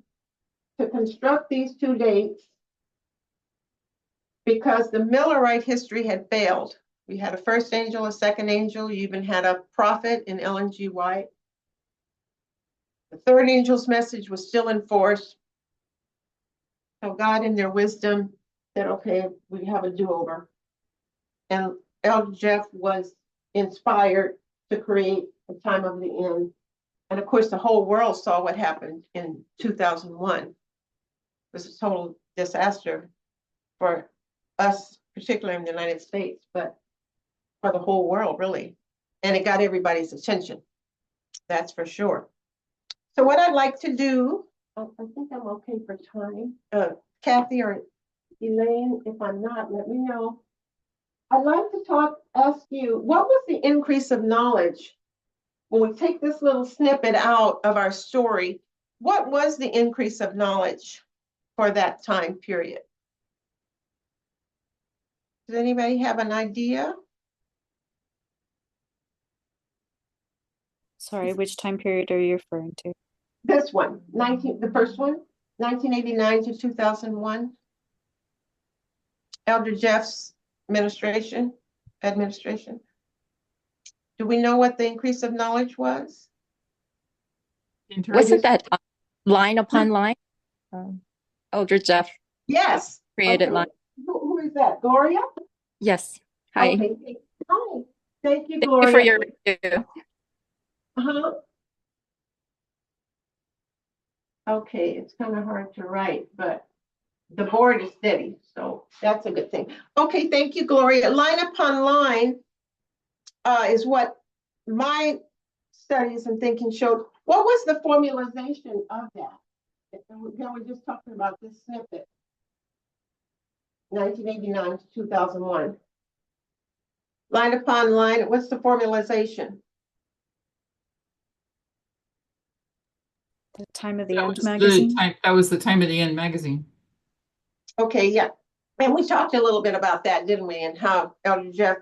to construct these two dates because the Millerite history had failed. We had a first angel, a second angel. You even had a prophet in Ellen G. White. The third angel's message was still in force. So God, in their wisdom, said, okay, we have a do-over. And Elder Jeff was inspired to create the time of the end. And of course, the whole world saw what happened in 2001. It was a total disaster for us, particularly in the United States, but for the whole world, really. And it got everybody's attention. That's for sure. So what I'd like to do, I think I'm okay for time. Kathy or Elaine, if I'm not, let me know. I'd like to ask you, what was the increase of knowledge when we take this little snippet out of our story? What was the increase of knowledge for that time period? Does anybody have an idea? Sorry, which time period are you referring to? This one, the first one, 1989 to 2001. Elder Jeff's administration. Do we know what the increase of knowledge was? Wasn't that line upon line? Elder Jeff Yes. created Okay. line. Who is that? Gloria? Yes. Hi. Okay. Hi. Thank you, Thank Gloria. you for your review. Uh-huh. Okay, it's kind of hard to write, but the board is steady, so that's a good thing. Okay, thank you, Gloria. Line upon line is what my studies and thinking showed. What was the formalization of that? We're just talking about this snippet, 1989 to 2001. Line upon line, what's the formalization? The Time of the End magazine. That was the Time of the End magazine. Okay, yeah. And we talked a little bit about that, didn't we? And how Elder Jeff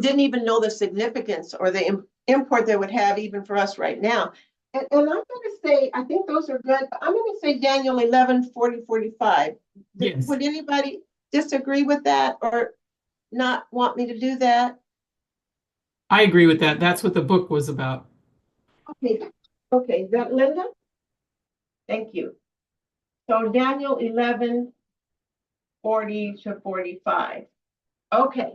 didn't even know the significance or the import they would have even for us right now. And I'm going to say, I think those are good. But I'm going to say Daniel 11, 40, 45. Yes. Would anybody disagree with that or not want me to do that? I agree with that. That's what the book was about. Okay, is that Linda? Thank you. So Daniel 11, 40 to 45. Okay,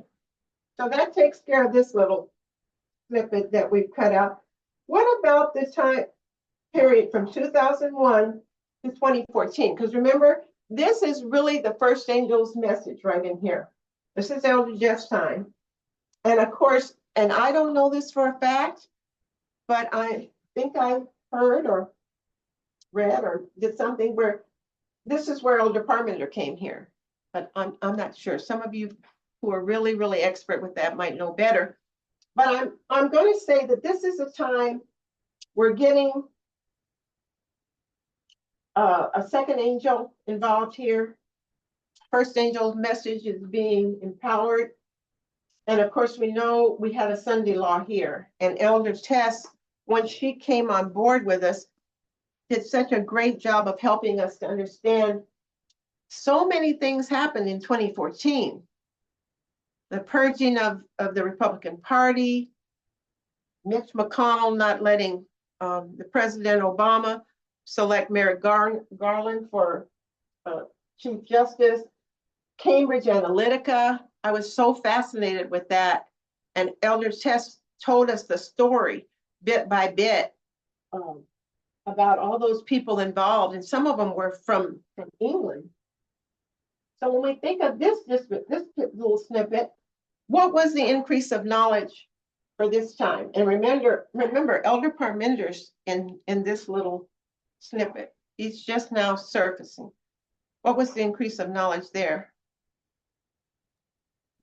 so that takes care of this little snippet that we've cut out. What about the time period from 2001 to 2014? Because remember, this is really the first angel's message right in here. This is Elder Jeff's time. And of course, and I don't know this for a fact, but I think I heard or read or did something where this is where Elder Parmenter came here. But I'm not sure. Some of you who are really, really expert with that might know better. But I'm going to say that this is a time we're getting a second angel involved here. First angel's message is being empowered. And of course, we know we had a Sunday law here. And Elder Tess, when she came on board with us, did such a great job of helping us to understand so many things happened in 2014. The purging of the Republican Party, Mitch McConnell not letting the President Obama select Merrick Garland for Chief Justice, Cambridge Analytica. I was so fascinated with that. And Elder Tess told us the story bit by bit about all those people involved. And some of them were from England. So when we think of this little snippet, what was the increase of knowledge for this time? And remember Elder Parmenter's in this little snippet. He's just now surfacing. What was the increase of knowledge there?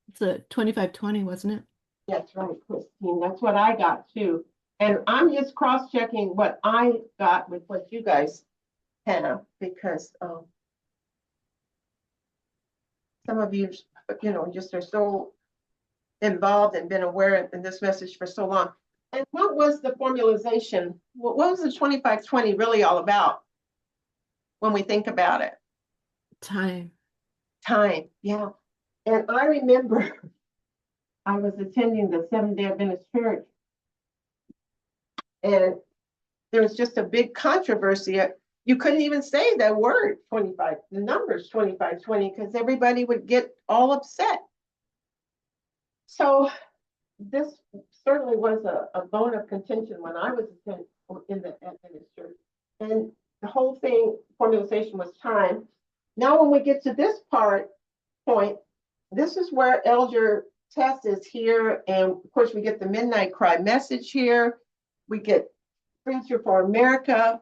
It's a 2520, wasn't it? That's right, Christine. That's what I got too. And I'm just cross-checking what I got with what you guys have, because some of you, just are so involved and been aware in this message for so long. And what was the formalization? What was the 2520 really all about when we think about it? Time. Time, yeah. And I remember I was attending the Seventh-day Adventist Church, and there was just a big controversy. You couldn't even say the word 25, the numbers 2520, because everybody would get all upset. So this certainly was a bone of contention when I was in the Adventist Church. And the whole thing, formalization, was time. Now when we get to this point, this is where Elder Tess is here. And of course we get the Midnight Cry message here. We get Preacher for America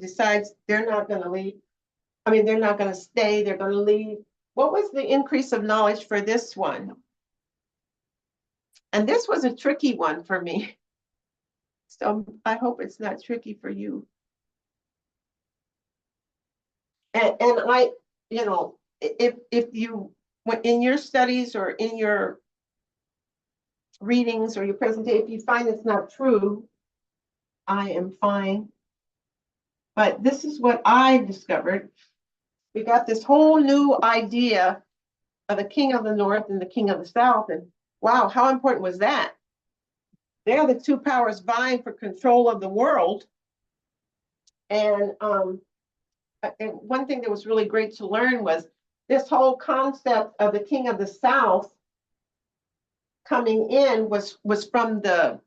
decides they're not going to leave. I mean, they're not going to stay, they're going to leave. What was the increase of knowledge for this one? And this was a tricky one for me. So I hope it's not tricky for you. And I, if you, in your studies or in your readings or your presentation, if you find it's not true, I am fine. But this is what I discovered. We got this whole new idea of the king of the north and the king of the south. And wow, how important was that? They're the two powers vying for control of the world. And one thing that was really great to learn was this whole concept of the king of the south coming in was from the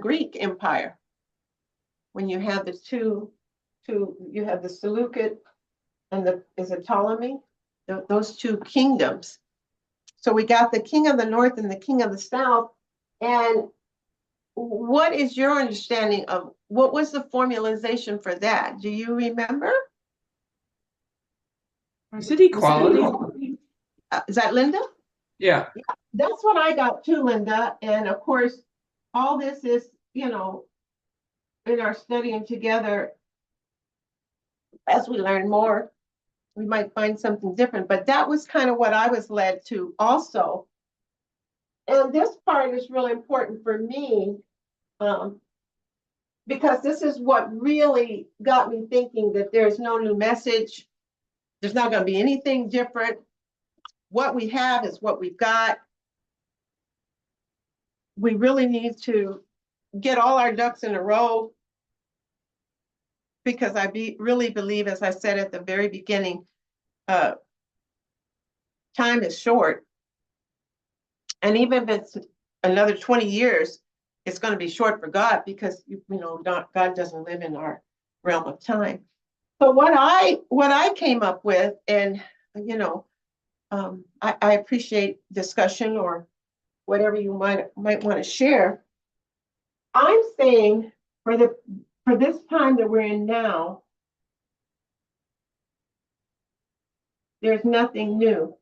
Greek Empire. When you have the you have the Seleucid and is it Ptolemy? Those two kingdoms. So we got the king of the north and the king of the south. And what is your understanding of what was the formalization for that? Do you remember? Is it equality? Is that Linda? Yeah. That's what I got too, Linda. And of course, all this is, in our studying together, as we learn more, we might find something different. But that was kind of what I was led to also. And this part is really important for me, because this is what really got me thinking that there's no new message. There's not going to be anything different. What we have is what we've got. We really need to get all our ducks in a row, because I really believe, as I said at the very beginning, time is short. And even if it's another 20 years, it's going to be short for God, because God doesn't live in our realm of time. So what I came up with, and I appreciate discussion or whatever you might want to share. I'm saying for this time that we're in now, there's nothing new.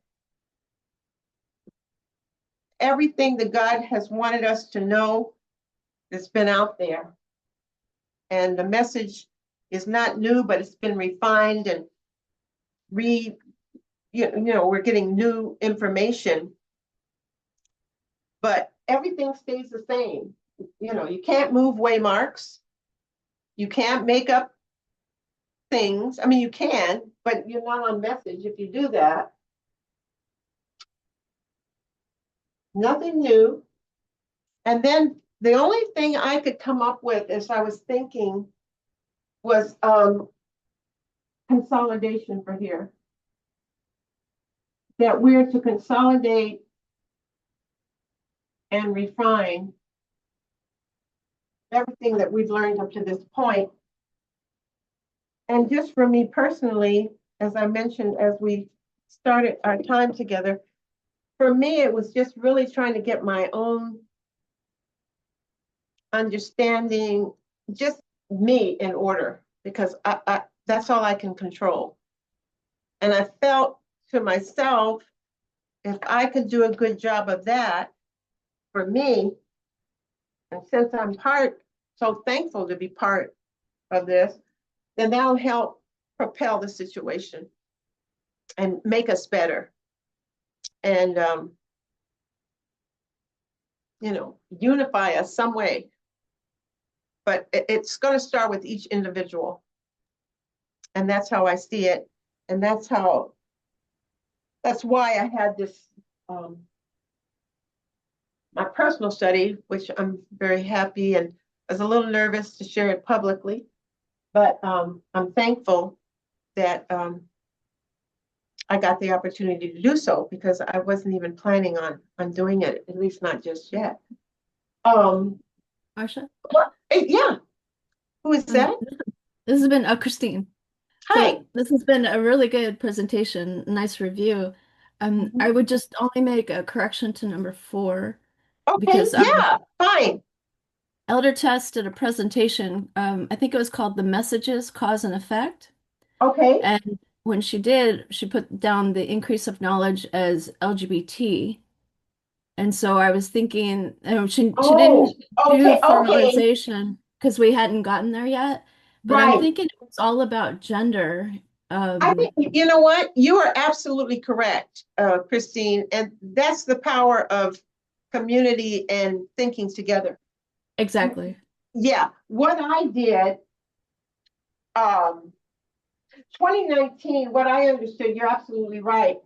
Everything that God has wanted us to know has been out there. And the message is not new, but it's been refined and we're getting new information. But everything stays the same. You can't move waymarks. You can't make up things. I mean, you can, but you're not on message if you do that. Nothing new. And then the only thing I could come up with as I was thinking was consolidation for here. That we're to consolidate and refine everything that we've learned up to this point. And just for me personally, as I mentioned, as we started our time together, for me, it was just really trying to get my own understanding, just me in order because that's all I can control. And I felt to myself, if I could do a good job of that for me, and since I'm so thankful to be part of this, then that'll help propel the situation and make us better. And, unify us some way. But it's going to start with each individual. And that's how I see it. And that's why I had this, my personal study, which I'm very happy and I was a little nervous to share it publicly, but I'm thankful that I got the opportunity to do so because I wasn't even planning on doing it, at least not just yet. Marcia? Yeah. Who is that? This has been Christine. Hi. So this has been a really good presentation, nice review. I would just only make a correction to number 4 Okay, because yeah, fine. Elder Tess did a presentation. I think it was called "The Messages, Cause and Effect." Okay. And when she did, she put down the increase of knowledge as LGBT. And so I was thinking, she didn't do Okay. formalization because we hadn't gotten there yet. But I'm Right. thinking it was all about gender. I think, you know what? You are absolutely correct, Christine. And that's the power of community and thinking together. Exactly. Yeah. What I did, 2019, what I understood, you're absolutely right.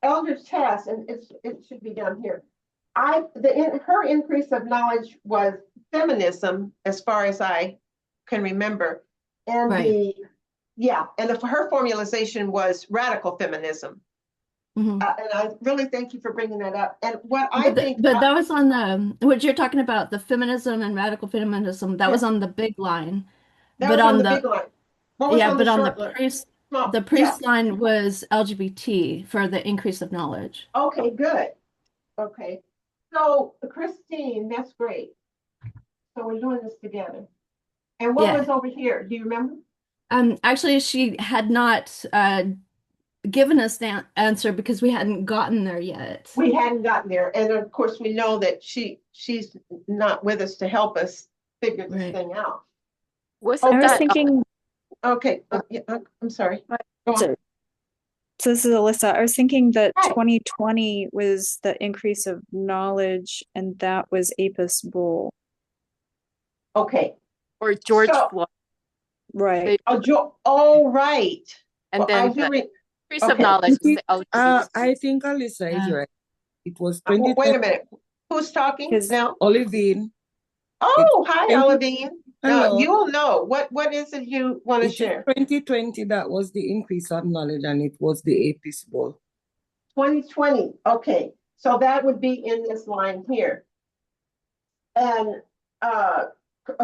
Elder Tess, and it should be down here. Her increase of knowledge was feminism, as far as I can remember, and Right. her formalization was radical feminism. Mhm. And I really thank you for bringing that up. And what But that was on what you're talking about, the feminism and radical feminism, that was on the big line. that But was on on the the big line. What was on but the on the short line? the priest line was LGBT for the increase of knowledge. Okay, good. Okay. So Christine, that's great. So we're doing this together. And what was Yeah. over here? Do you remember? Actually, she had not given us the answer because we hadn't gotten there yet. We hadn't gotten there. And of course, we know that she's not with us to help us figure this thing out. I was thinking, Okay. I'm sorry. Go on. So this is Alyssa. I was thinking that Hi. 2020 was the increase of knowledge, and that was Apis Bull. Okay. or George Floyd, Right. Right. and Well, I then do the re- increase of okay. knowledge is the LGBT. I think Alyssa is right. It was Wait 2020. a minute. Who's talking Because now? Olivine. Oh, hi, 20 Olivine. Now Hello. you'll know. What is it you want to It is share? 2020 that was the increase of knowledge, and it was the Apis Bowl. 2020. Okay. So that would be in this line here. And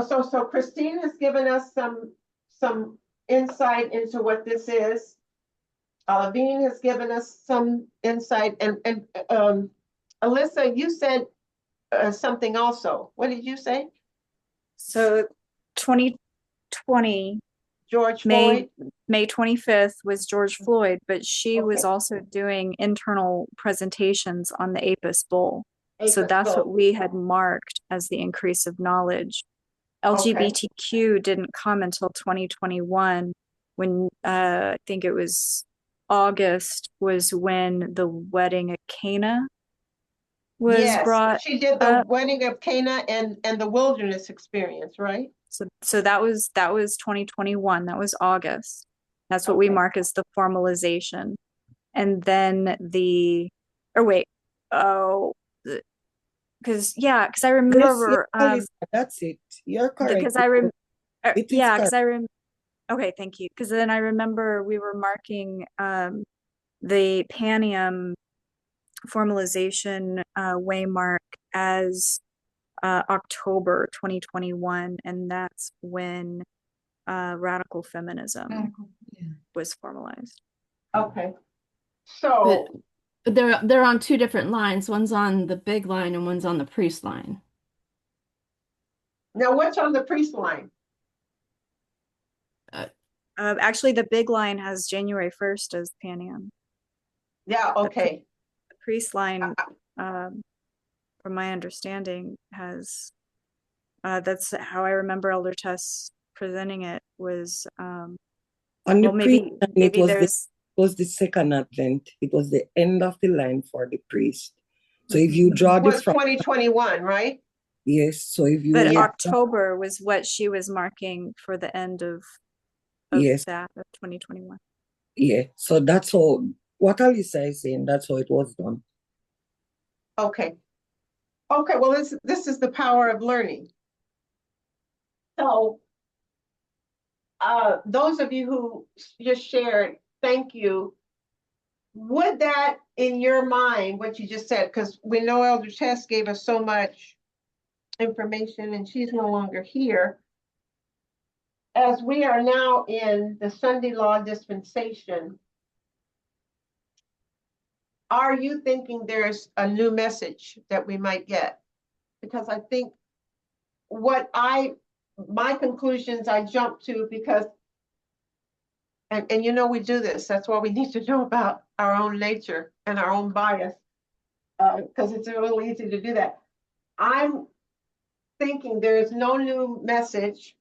so Christine has given us some insight into what this is. Olivine has given us some insight, and Alyssa, you said something also. What did you say? so 2020, George Floyd? May 25th was George Floyd, but she was Okay. also doing internal presentations on the Apis Bull. So Apis that's what Bull. we had marked as the increase of knowledge. LGBTQ didn't come until 2021 when I think it was August was when the wedding at Cana was Yes, brought she did the up. wedding of Cana and the wilderness experience, right? So that was 2021. That was August. That's what we Okay. mark as the formalization. And then because I remember Alyssa, that's it. You're correct. because It is correct. okay, thank you. Because then I remember we were marking the Panium formalization waymark as October 2021, and that's when radical feminism was formalized. Okay. So But they're on two different lines. One's on the big line and one's on the priest line. Now, what's on the priest line? Actually, the big line has January 1st as Pan Yeah, okay. The priest line, from my understanding, has that's how I remember Elder Tess presenting it was On the well, maybe priest, maybe it there's was the second Advent. It was the end of the line for the priest. So if you draw Was this from 2021, right? yes, so if you but would October was what she was marking for the end of yes, that of 2021. yeah. So that's how what Alisa is saying, that's how it was done. Okay. Okay, well, this is the power of learning. So, those of you who just shared, thank you. Would that, in your mind, what you just said, because we know Elder Tess gave us so much information and she's no longer here. As we are now in the Sunday law dispensation, are you thinking there's a new message that we might get? Because I think my conclusions I jump to because, and you know we do this, that's why we need to know about our own nature and our own bias, because it's really easy to do that. I'm thinking there is no new message,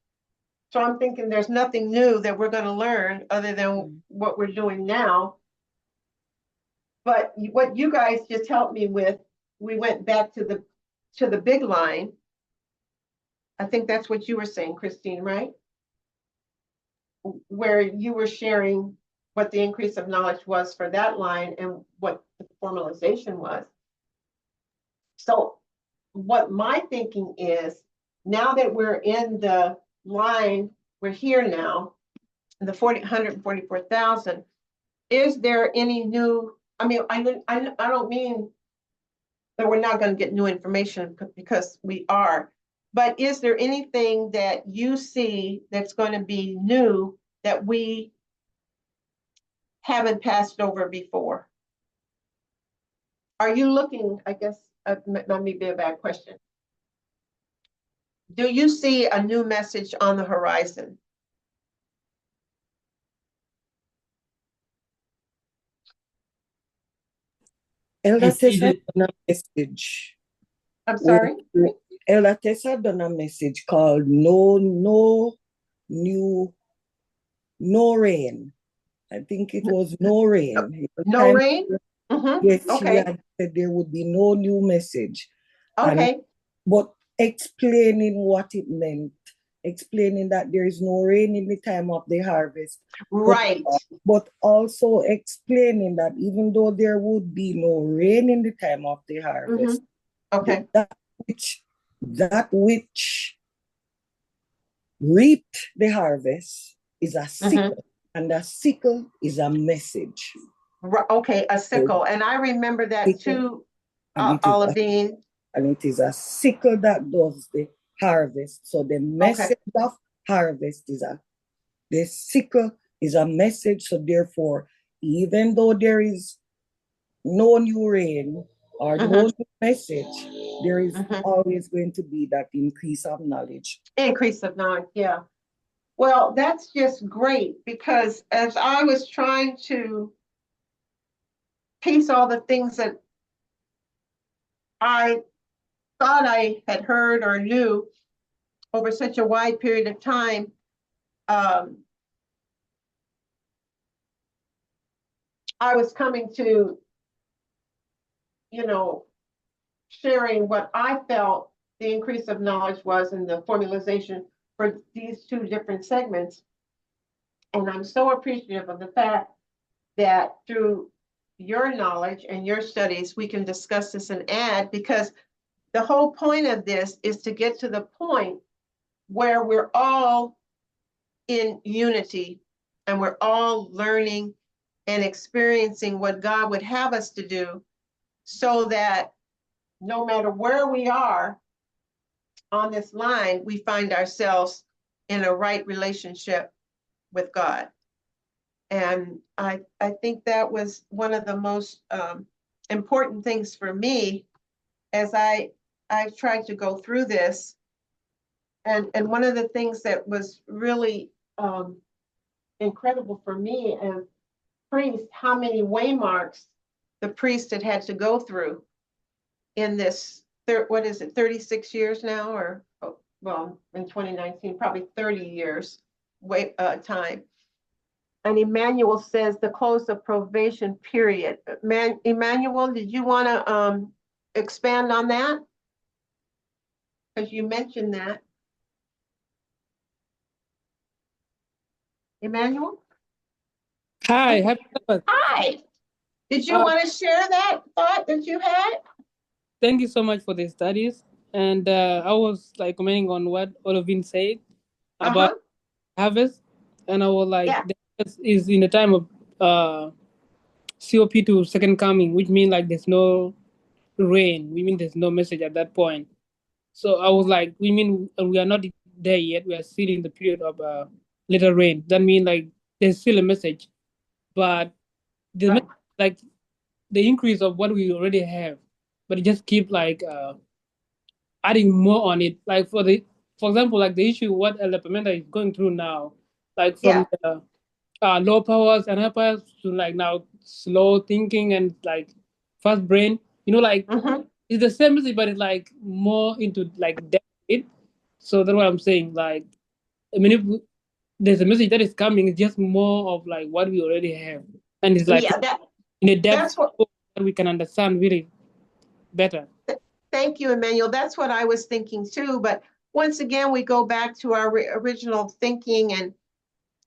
so I'm thinking there's nothing new that we're going to learn other than what we're doing now. But what you guys just helped me with, we went back to the big line. I think that's what you were saying, Christine, right? Where you were sharing what the increase of knowledge was for that line and what the formalization was. So what my thinking is, now that we're in the line, we're here now, the 144,000, is there any new, I mean, I don't mean that we're not going to get new information because we are, but is there anything that you see that's going to be new that we haven't passed over before? Are you looking, I guess, that may be a bad question. Do you see a new message on the horizon? Elder I see Tessa that done a message. I'm sorry? Elder Tessa done a message called No Rain. I think it was No Rain. No rain? Yes, she Okay. had said there would be no new message. Okay. But explaining what it meant, explaining that there is no rain in the time of the harvest. Right. But also explaining that even though there would be no rain in the time of the harvest, Okay. that which reaped the harvest is a sickle, and a sickle is a message. Okay, a sickle. And I remember that too, Olivine. And it is a sickle that does the harvest. So the message of harvest is the sickle is a message. So therefore, even though there is no new rain or no new message, there is always going to be that increase of knowledge. Increase of knowledge, yeah. Well, that's just great because as I was trying to piece all the things that I thought I had heard or knew over such a wide period of time, I was coming to, sharing what I felt the increase of knowledge was in the formalization for these two different segments. And I'm so appreciative of the fact that through your knowledge and your studies, we can discuss this and add, because the whole point of this is to get to the point where we're all in unity and we're all learning and experiencing what God would have us to do, so that no matter where we are on this line, we find ourselves in a right relationship with God. And I think that was one of the most important things for me as I tried to go through this. And one of the things that was really incredible for me as priest, how many waymarks the priest had to go through in this, what is it, 36 years now, or well, in 2019, probably 30 years time. And Emmanuel says the close of probation period. Emmanuel, did you want to expand on that? Because you mentioned that. Emmanuel? Hi, happy Sabbath. Hi. Did you want to share that thought that you had? Thank you so much for the studies. And I was like commenting on what Olivine said about harvest. And I was like, the harvest is in the time of COP2, second coming, which means like there's no rain. We mean there's no message at that point. So I was like, we mean we are not there yet. We are still in the period of little rain. That means like there's still a message, but the like the increase of what we already have, but it just keep like adding more on it. Like for example, like the issue what El Pimenta is going through now, like from the low powers and high powers to like now slow thinking and like fast brain. Like it's the same message, but it's like more into like depth. So that's what I'm saying. Like, I mean, if there's a message that is coming, it's just more of like what we already have, and it's like in a depth that we can understand really better. Thank you, Emmanuel. That's what I was thinking too. But once again, we go back to our original thinking and,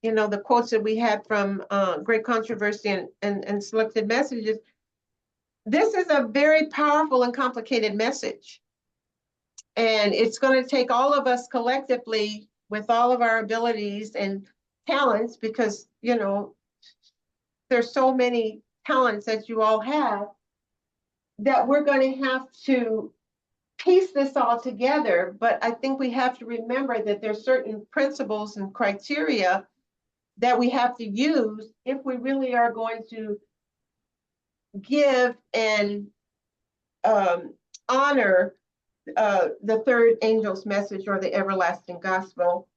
the quotes that we had from Great Controversy and Selected Messages. This is a very powerful and complicated message. And it's going to take all of us collectively with all of our abilities and talents, because, there's so many talents that you all have, that we're going to have to piece this all together. But I think we have to remember that there's certain principles and criteria that we have to use if we really are going to give and honor the third angel's message, or the everlasting gospel.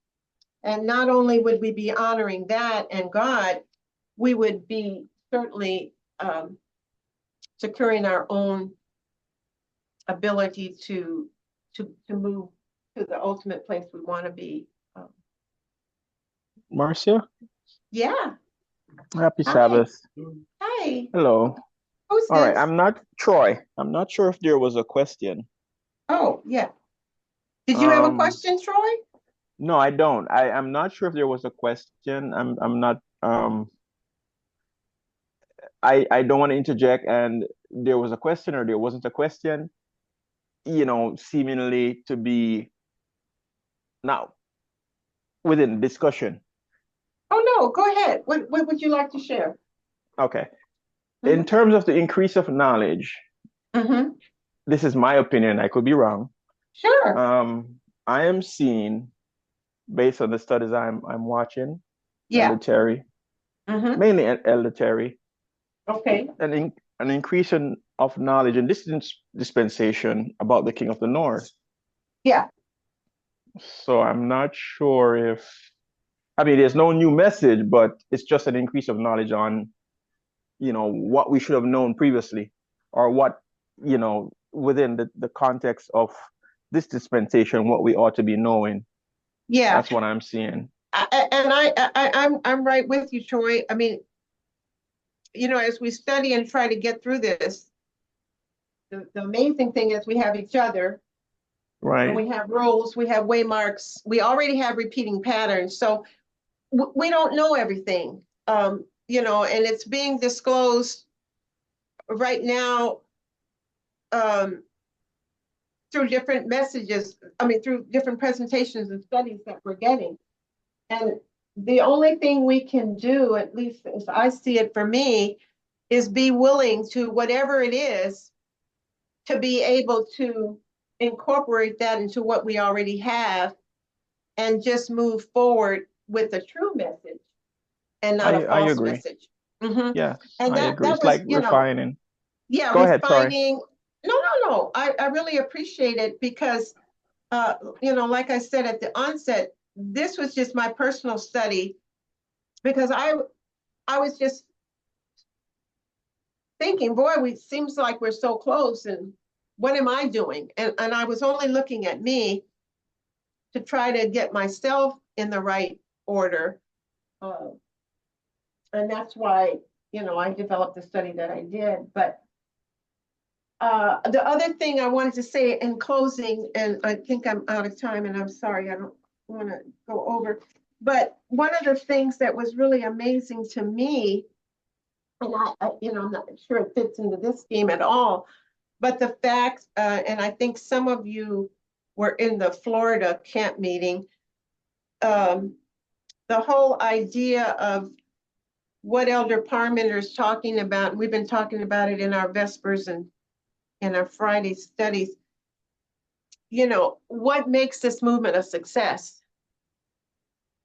And not only would we be honoring that and God, we would be certainly securing our own ability to move to the ultimate place we want to be. Marcia? Yeah. Happy Sabbath. Hi. Hello. Who's All right, this? I'm not Troy. I'm not sure if there was a question. Oh, yeah. Did you have a question, Troy? No, I don't. I'm not sure if there was a question. I'm not I don't want to interject and there was a question or there wasn't a question, seemingly to be now within discussion. Oh no, go ahead. What would you like to share? Okay. In terms of the increase of knowledge, this is my opinion, I could be wrong. Sure. I am seeing, based on the studies I'm watching, Yeah. Elder Terry, mainly Elder Terry. Okay. An increase of knowledge in this dispensation about the King of the North. Yeah. So I'm not sure there's no new message, but it's just an increase of knowledge on, what we should have known previously, or what, within the context of this dispensation, what we ought to be knowing. Yeah. That's what I'm seeing. I'm right with you, Troy. I mean, as we study and try to get through this, the amazing thing is we have each other. Right. And we have rules, we have waymarks, we already have repeating patterns. So we don't know everything, and it's being disclosed right now through different messages, through different presentations and studies that we're getting. And the only thing we can do, at least as I see it for me, is be willing to, whatever it is, to be able to incorporate that into what we already have and just move forward with a true message and not a false message. Yeah, and I agree. It's like refining. Yeah, Go ahead, sorry. refining. No. I really appreciate it, because like I said at the onset, this was just my personal study because I was just thinking, boy, seems like we're so close, and what am I doing? And I was only looking at me to try to get myself in the right order. And that's why, I developed the study that I did. But the other thing I wanted to say in closing, and I think I'm out of time, and I'm sorry, I don't want to go over, but one of the things that was really amazing to me, and I'm not sure it fits into this scheme at all, but the fact, and I think some of you were in the Florida camp meeting, the whole idea of what Elder Parmenter is talking about, and we've been talking about it in our Vespers and in our Friday studies, what makes this movement a success?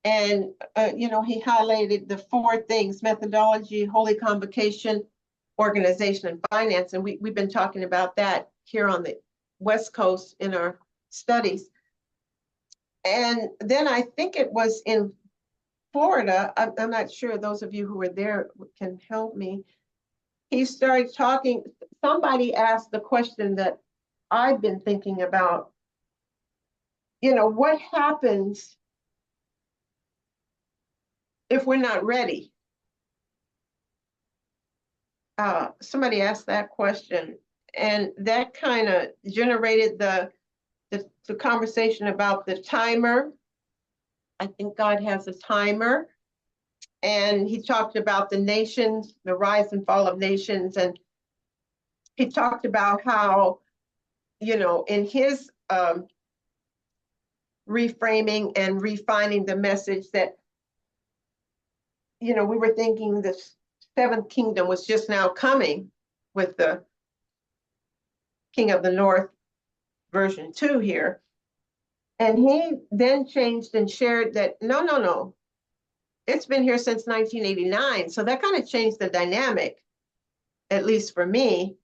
And, he highlighted the 4 things: methodology, holy convocation, organization, and finance. And we've been talking about that here on the West Coast in our studies. And then I think it was in Florida, I'm not sure, those of you who were there can help me. He started talking, somebody asked the question that I've been thinking about, what happens if we're not ready? Somebody asked that question, and that kind of generated the conversation about the timer. I think God has a timer. And he talked about the nations, the rise and fall of nations. And he talked about how, in his reframing and refining the message that, we were thinking the 7th kingdom was just now coming with the King of the North version 2 here. And he then changed and shared that, no. It's been here since 1989. So that kind of changed the dynamic, at least for me.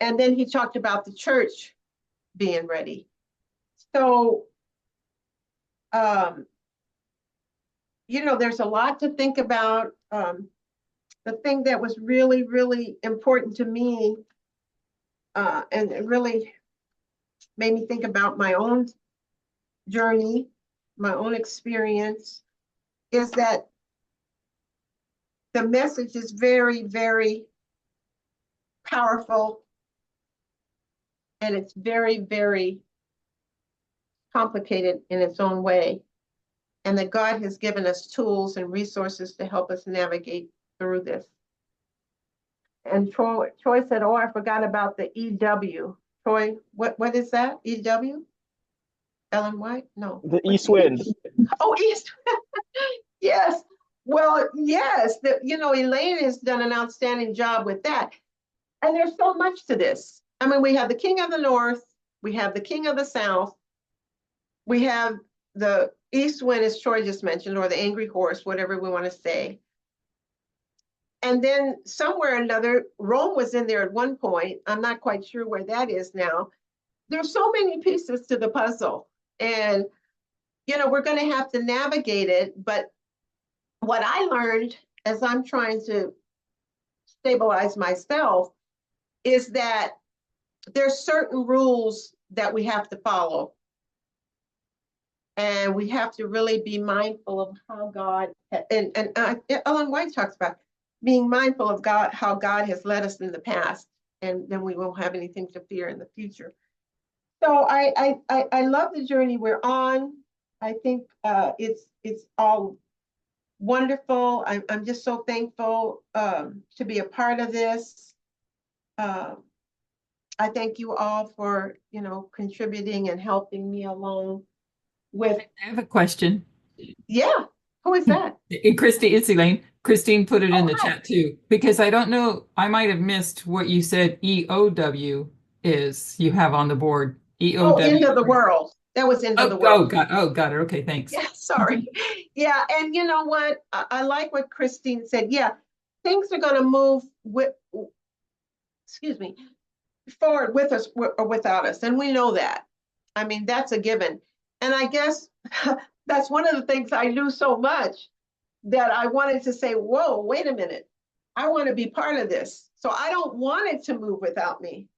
And then he talked about the church being ready. So, there's a lot to think about. The thing that was really, really important to me, and it really made me think about my own journey, my own experience, is that the message is very, very powerful, and it's very, very complicated in its own way, and that God has given us tools and resources to help us navigate through this. And Troy said, oh, I forgot about the EW. Troy, what is that? EW? Ellen White? No. The East Wind. Oh, East. Yes. Well, yes. Elaine has done an outstanding job with that. And there's so much to this. I mean, we have the King of the North, we have the King of the South, we have the East Wind, as Troy just mentioned, or the Angry Horse, whatever we want to say. And then somewhere or another, Rome was in there at one point. I'm not quite sure where that is now. There's so many pieces to the puzzle. And, we're going to have to navigate it. But what I learned as I'm trying to stabilize myself is that there's certain rules that we have to follow. And we have to really be mindful of how God, and Ellen White talks about being mindful of God, how God has led us in the past, and then we won't have anything to fear in the future. So I love the journey we're on. I think it's all wonderful. I'm just so thankful to be a part of this. I thank you all for contributing and helping me along with. I have a question. Yeah, who is that? Christy, it's Elaine. Christine put it in the hi. chat too, because I don't know, I might have missed what you said EOW is you have on the board. EOW. Oh, end of the world. That was end of the world. Got it. Okay, thanks. Yeah, sorry. Yeah, and you know what? I like what Christine said. Yeah, things are going to move forward with us or without us, and we know that. I mean, that's a given. And I guess that's one of the things I knew so much that I wanted to say, whoa, wait a minute. I want to be part of this. So I don't want it to move without me.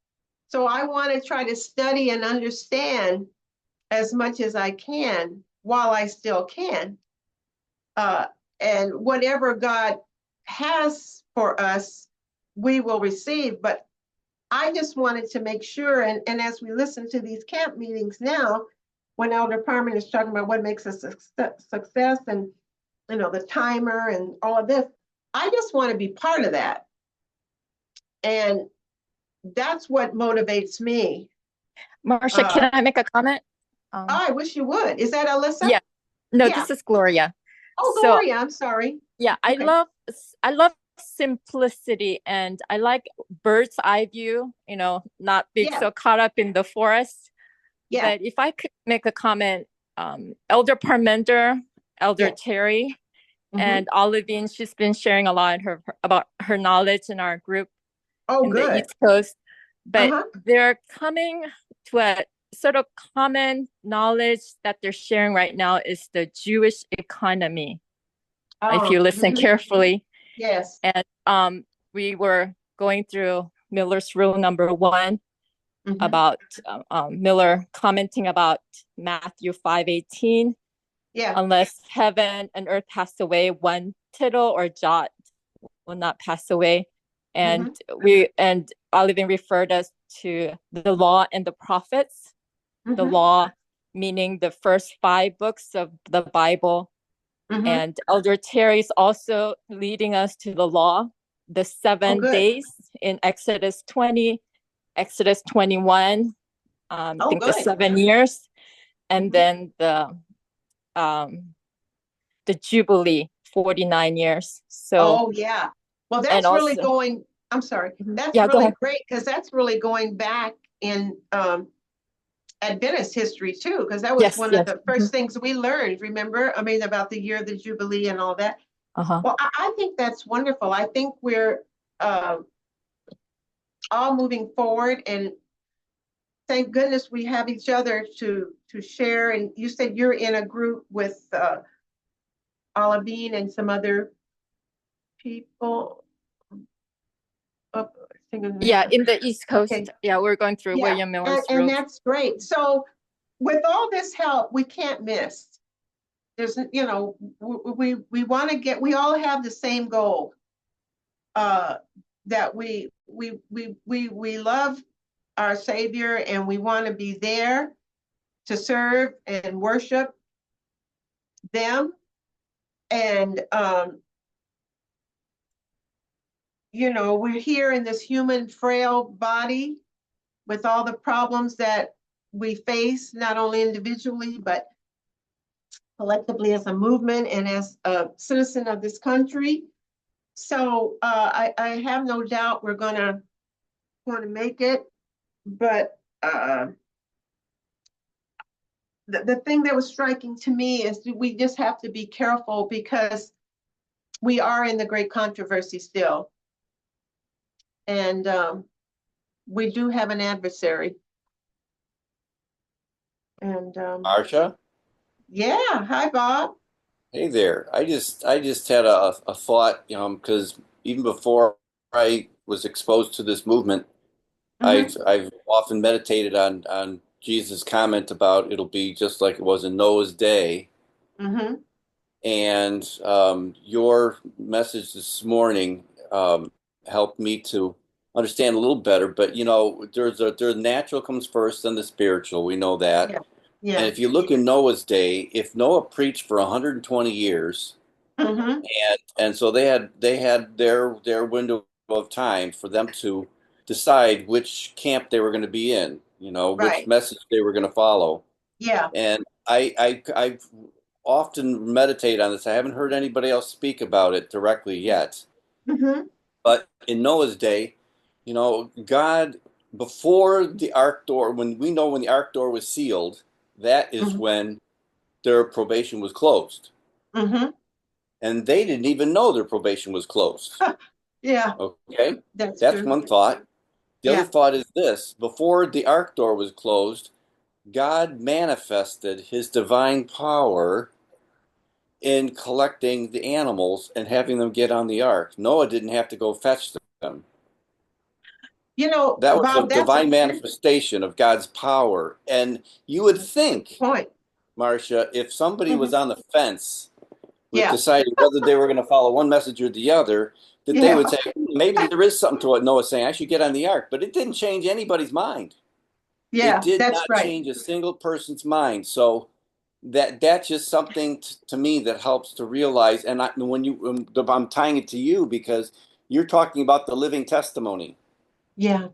So I want to try to study and understand as much as I can while I still can. And whatever God has for us, we will receive. But I just wanted to make sure, and as we listen to these camp meetings now, when Elder Parman is talking about what makes a success and, you know, the timer and all of this, I just want to be part of that. And that's what motivates me. Marcia, can I make a comment? I wish you would. Is that Alyssa? Yeah. No, Yeah. this is Gloria. Oh, So, Gloria, I'm sorry. Yeah, Okay. I love simplicity, and I like bird's eye view, you know, not being so caught up in the forest. Yeah. But if I could make a comment, Elder Parmenter, Elder Terry, and Olivine, she's been sharing a lot about her knowledge in our group in the East Coast. But they're coming to a sort of common knowledge that they're sharing right now is the Jewish economy. If you listen carefully. Yes. And we were going through Miller's rule number 1 about Miller commenting about Matthew 5:18. Yeah. Unless heaven and earth pass away, one tittle or jot will not pass away. And Olivine referred us to the law and the prophets. The law meaning the first 5 books of the Bible. And Elder Terry's also leading us to the law, the 7 days in Exodus 20, Exodus 21, I think the 7 years, and then the Jubilee, 49 years. So, yeah. Well, that's really going, I'm sorry, that's really great because that's really going back in Adventist history too, because that was one of the first things we learned, remember? I mean, about the year of the Jubilee and all that. Well, I think that's wonderful. I think we're all moving forward, and thank goodness we have each other to share. And you said you're in a group with Olivine and some other people. Yeah, in the East Coast. Okay. Yeah, we're going through William Miller's rules. And that's great. So with all this help, we can't miss. There's, you know, we want to get, we all have the same goal, that we love our Savior and we want to be there to serve and worship them. And, you know, we're here in this human frail body with all the problems that we face, not only individually, but collectively as a movement and as a citizen of this country. So I have no doubt we're gonna make it. But the thing that was striking to me is we just have to be careful because we are in the great controversy still. And we do have an adversary. And Marcia? Yeah, hi Bob. Hey there. I just had a thought, you know, because even before I was exposed to this movement, I've often meditated on Jesus' comment about it'll be just like it was in Noah's day. And your message this morning helped me to understand a little better. But you know, the natural comes first, then the spiritual. We know that. Yeah. And if you look in Noah's day, if Noah preached for 120 years, and so they had their window of time for them to decide which camp they were going to be in, you know, which message they were going to follow. Yeah. And I often meditate on this. I haven't heard anybody else speak about it directly yet. But in Noah's day, you know, God, before the ark door, when the ark door was sealed, that is when their probation was closed. And they didn't even know their probation was closed. Yeah. Okay. That's true. one thought. The other thought is this: before the ark door was closed, God manifested his divine power in collecting the animals and having them get on the ark. Noah didn't have to go fetch them. You know, That was Bob, a that's divine manifestation of God's power. And you would think, point. Marcia, if somebody was on the fence with Yeah, deciding whether they were going to follow one message or the other, that they would yeah, say, maybe there is something to what Noah's saying. I should get on the ark. But it didn't change anybody's mind. It yeah, did that's not right. change a single person's mind. So that's just something to me that helps to realize. And I'm tying it to you because you're talking about the living testimony. Yeah,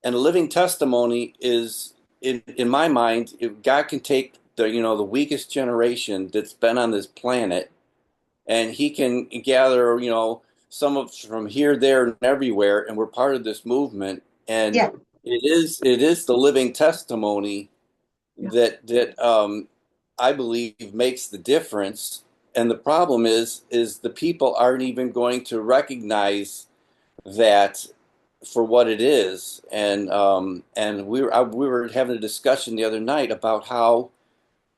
And a living testimony is, in my mind, if God can take the weakest generation that's been on this planet, and he can gather some of from here, there, and everywhere, and we're part of this movement, and yeah, it is the living testimony yeah, that I believe makes the difference. And the problem is the people aren't even going to recognize that for what it is. And we were having a discussion the other night about how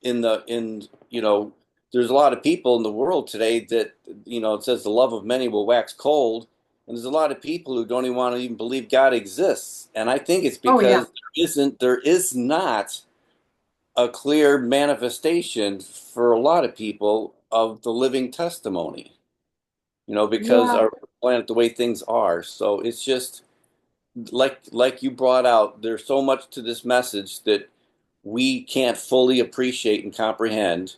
in there's a lot of people in the world today that it says the love of many will wax cold, and there's a lot of people who don't even want to even believe God exists. And I think it's oh yeah, because there is not a clear manifestation for a lot of people of the living testimony, because yeah, our planet, the way things are. So it's just like you brought out, there's so much to this message that we can't fully appreciate and comprehend.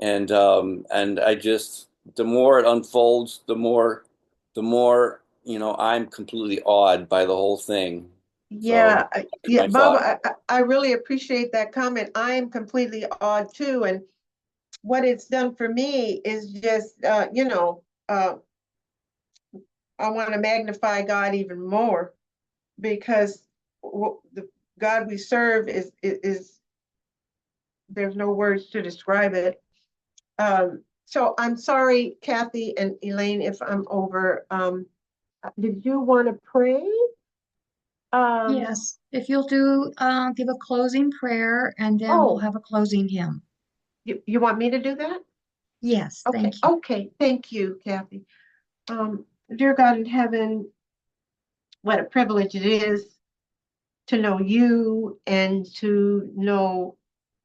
And I just, the more it unfolds, the more I'm completely awed by the whole thing. So yeah, that's yeah, my Bob, thought. I really appreciate that comment. I am completely awed too, and what it's done for me is just, I want to magnify God even more because the God we serve is there's no words to describe it. So I'm sorry, Kathy and Elaine, if I'm over. Did you want to pray? Yes, if you'll give a closing prayer and then we'll Oh, have a closing hymn. you want me to do that? Yes, Okay, thank you. okay, thank you, Kathy. Dear God in heaven, what a privilege it is to know you and to know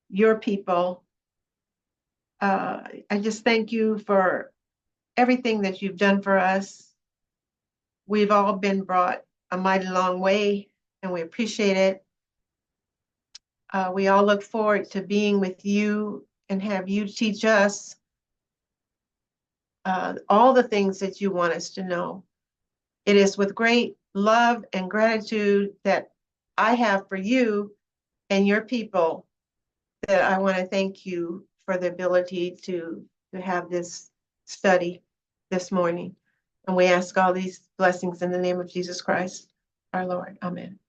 your people. I just thank you for everything that you've done for us. We've all been brought a mighty long way, and we appreciate it. We all look forward to being with you and have you teach us all the things that you want us to know. It is with great love and gratitude that I have for you and your people that I want to thank you for the ability to have this study this morning. And we ask all these blessings in the name of Jesus Christ, our Lord. Amen.